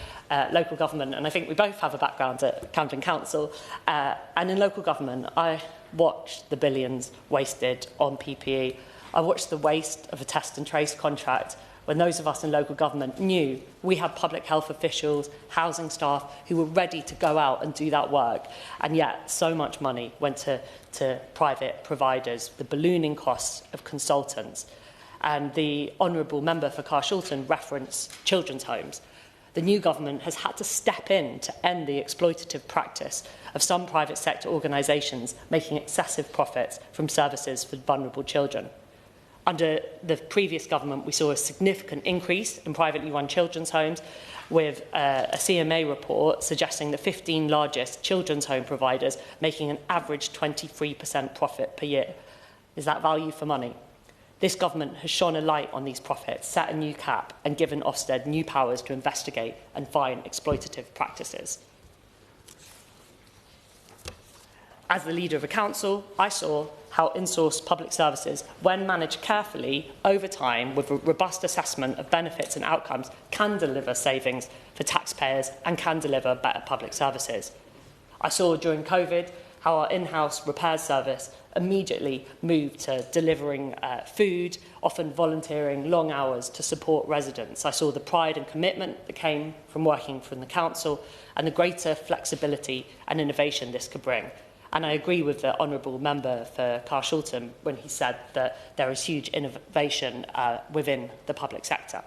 local government, and I think we both have a background at Camden Council. And in local government, I watched the billions wasted on PPE. I watched the waste of a test and trace contract when those of us in local government knew we had public health officials, housing staff who were ready to go out and do that work, and yet so much money went to private providers, the ballooning costs of consultants. And the Honourable Member for Carshalton referenced children's homes. The new government has had to step in to end the exploitative practice of some private sector organisations making excessive profits from services for vulnerable children. Under the previous government, we saw a significant increase in privately run children's homes, with a CMA report suggesting the 15 largest children's home providers making an average 23% profit per year. Is that value for money? This government has shone a light on these profits, set a new cap and given Ofsted new powers to investigate and fine exploitative practices. As the leader of a council, I saw how in-source public services, when managed carefully over time with a robust assessment of benefits and outcomes, can deliver savings for taxpayers and can deliver better public services. I saw during COVID how our in-house repairs service immediately moved to delivering food, often volunteering long hours to support residents. I saw the pride and commitment that came from working from the council and the greater flexibility and innovation this could bring. And I agree with the Honourable Member for Carshalton when he said that there is huge innovation within the public sector.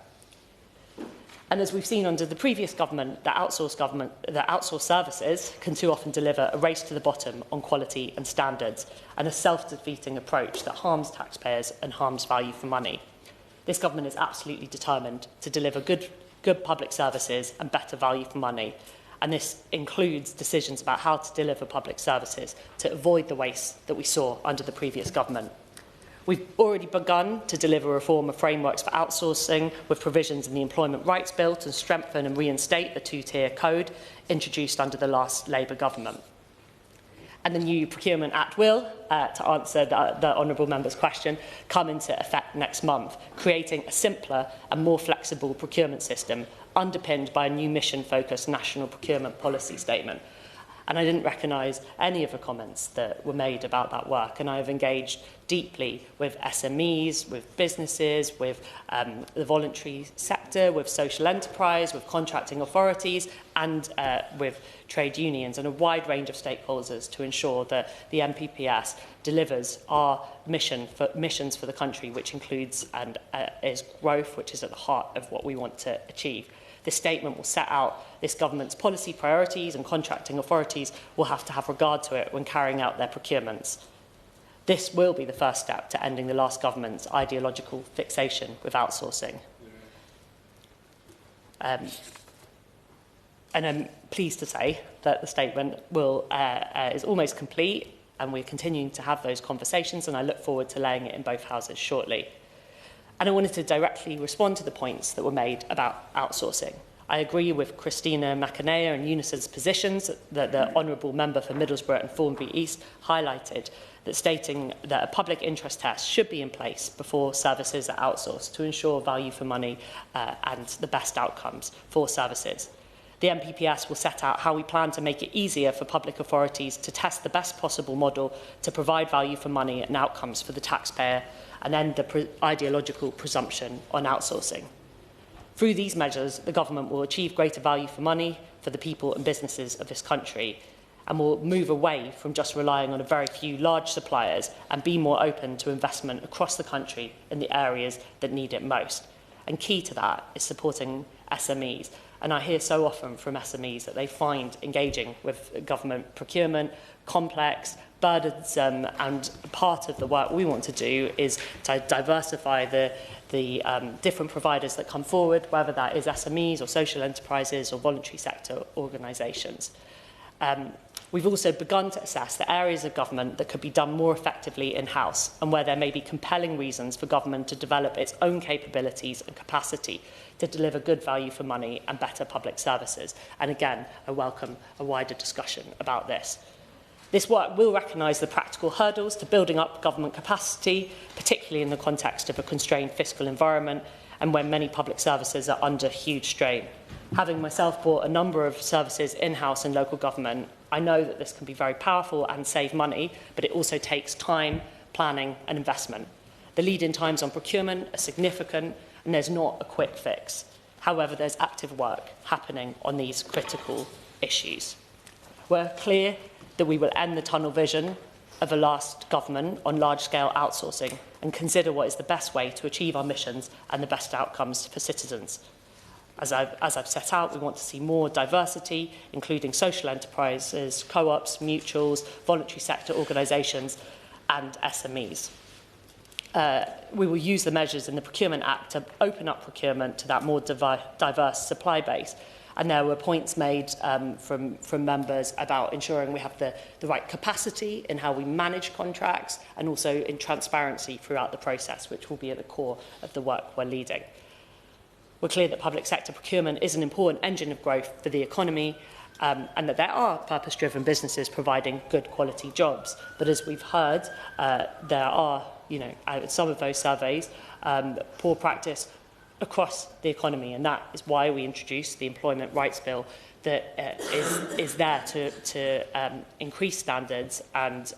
And as we've seen under the previous government, the outsourced services can too often deliver a race to the bottom on quality and standards, and a self-defeating approach that harms taxpayers and harms value for money. This government is absolutely determined to deliver good public services and better value for money, and this includes decisions about how to deliver public services to avoid the waste that we saw under the previous government. We've already begun to deliver reform of frameworks for outsourcing with provisions in the Employment Rights Bill to strengthen and reinstate the two-tier code introduced under the last Labour government. And the new Procurement Act will, to answer the Honourable Member's question, come into effect next month, creating a simpler and more flexible procurement system underpinned by a new mission-focused national procurement policy statement. And I didn't recognise any of the comments that were made about that work, and I have engaged deeply with SMEs, with businesses, with the voluntary sector, with social enterprise, with contracting authorities, and with trade unions and a wide range of stakeholders to ensure that the MPPS delivers our missions for the country, which includes and is growth, which is at the heart of what we want to achieve. This statement will set out this government's policy priorities, and contracting authorities will have to have regard to it when carrying out their procurements. This will be the first step to ending the last government's ideological fixation with outsourcing. And I'm pleased to say that the statement is almost complete, and we're continuing to have those conversations, and I look forward to laying it in both houses shortly. And I wanted to directly respond to the points that were made about outsourcing. I agree with Christina McAnea and Eunice's positions that the Honourable Member for Middlesbrough and Thornbury East highlighted, that stating that a public interest test should be in place before services are outsourced to ensure value for money and the best outcomes for services. The MPPS will set out how we plan to make it easier for public authorities to test the best possible model to provide value for money and outcomes for the taxpayer, and end the ideological presumption on outsourcing. Through these measures, the government will achieve greater value for money for the people and businesses of this country, and will move away from just relying on a very few large suppliers and be more open to investment across the country in the areas that need it most. And key to that is supporting SMEs. And I hear so often from SMEs that they find engaging with government procurement complex, burdensome, and part of the work we want to do is to diversify the different providers that come forward, whether that is SMEs or social enterprises or voluntary sector organisations. We've also begun to assess the areas of government that could be done more effectively in-house, and where there may be compelling reasons for government to develop its own capabilities and capacity to deliver good value for money and better public services. And again, I welcome a wider discussion about this. This work will recognise the practical hurdles to building up government capacity, particularly in the context of a constrained fiscal environment and when many public services are under huge strain. Having myself brought a number of services in-house in local government, I know that this can be very powerful and save money, but it also takes time, planning and investment. The lead-in times on procurement are significant, and there's not a quick fix. However, there's active work happening on these critical issues. We're clear that we will end the tunnel vision of the last government on large-scale outsourcing and consider what is the best way to achieve our missions and the best outcomes for citizens. As I've set out, we want to see more diversity, including social enterprises, co-ops, mutuals, voluntary sector organisations and SMEs. We will use the measures in the Procurement Act to open up procurement to that more diverse supply base. And there were points made from members about ensuring we have the right capacity in how we manage contracts and also in transparency throughout the process, which will be at the core of the work we're leading. We're clear that public sector procurement is an important engine of growth for the economy and that there are purpose-driven businesses providing good quality jobs. But as we've heard, there are, some of those surveys, poor practice across the economy, and that is why we introduced the Employment Rights Bill that is there to increase standards and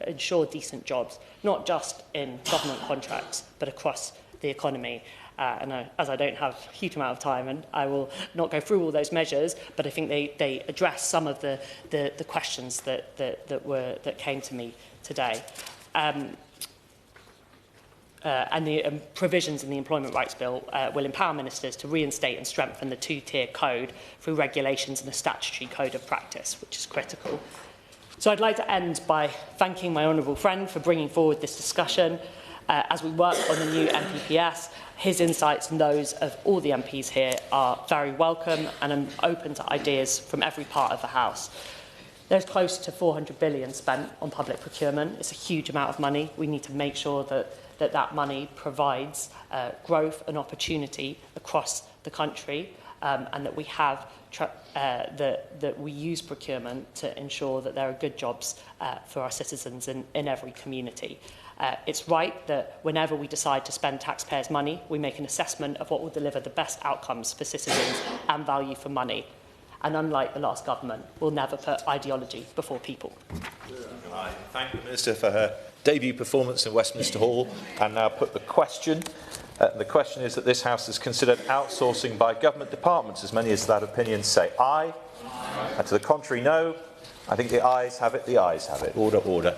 ensure decent jobs, not just in government contracts, but across the economy. As I don't have a huge amount of time, and I will not go through all those measures, but I think they address some of the questions that came to me today. provisions in the Employment Rights Bill will empower ministers to reinstate and strengthen the two-tier code through regulations and a statutory code of practice, which is critical. So I'd like to end by thanking my honourable friend for bringing forward this discussion. As we work on the new MPPS, his insights and those of all the MPs here are very welcome, and I'm open to ideas from every part of the House. There's close to 400 billion spent on public procurement. It's a huge amount of money. We need to make sure that money provides growth and opportunity across the country, and that we have that we use procurement to ensure that there are good jobs for our citizens in every community. It's right that whenever we decide to spend taxpayers' money, we make an assessment of what will deliver the best outcomes for citizens and value for money. And unlike the last government, we'll never put ideology before people. I thank the Minister for her debut performance in Westminster Hall, and now put the question. The question is that this House has considered outsourcing by government departments. As many as that opinion say aye. And to the contrary, no. I think the ayes have it. The ayes have it. Order, order.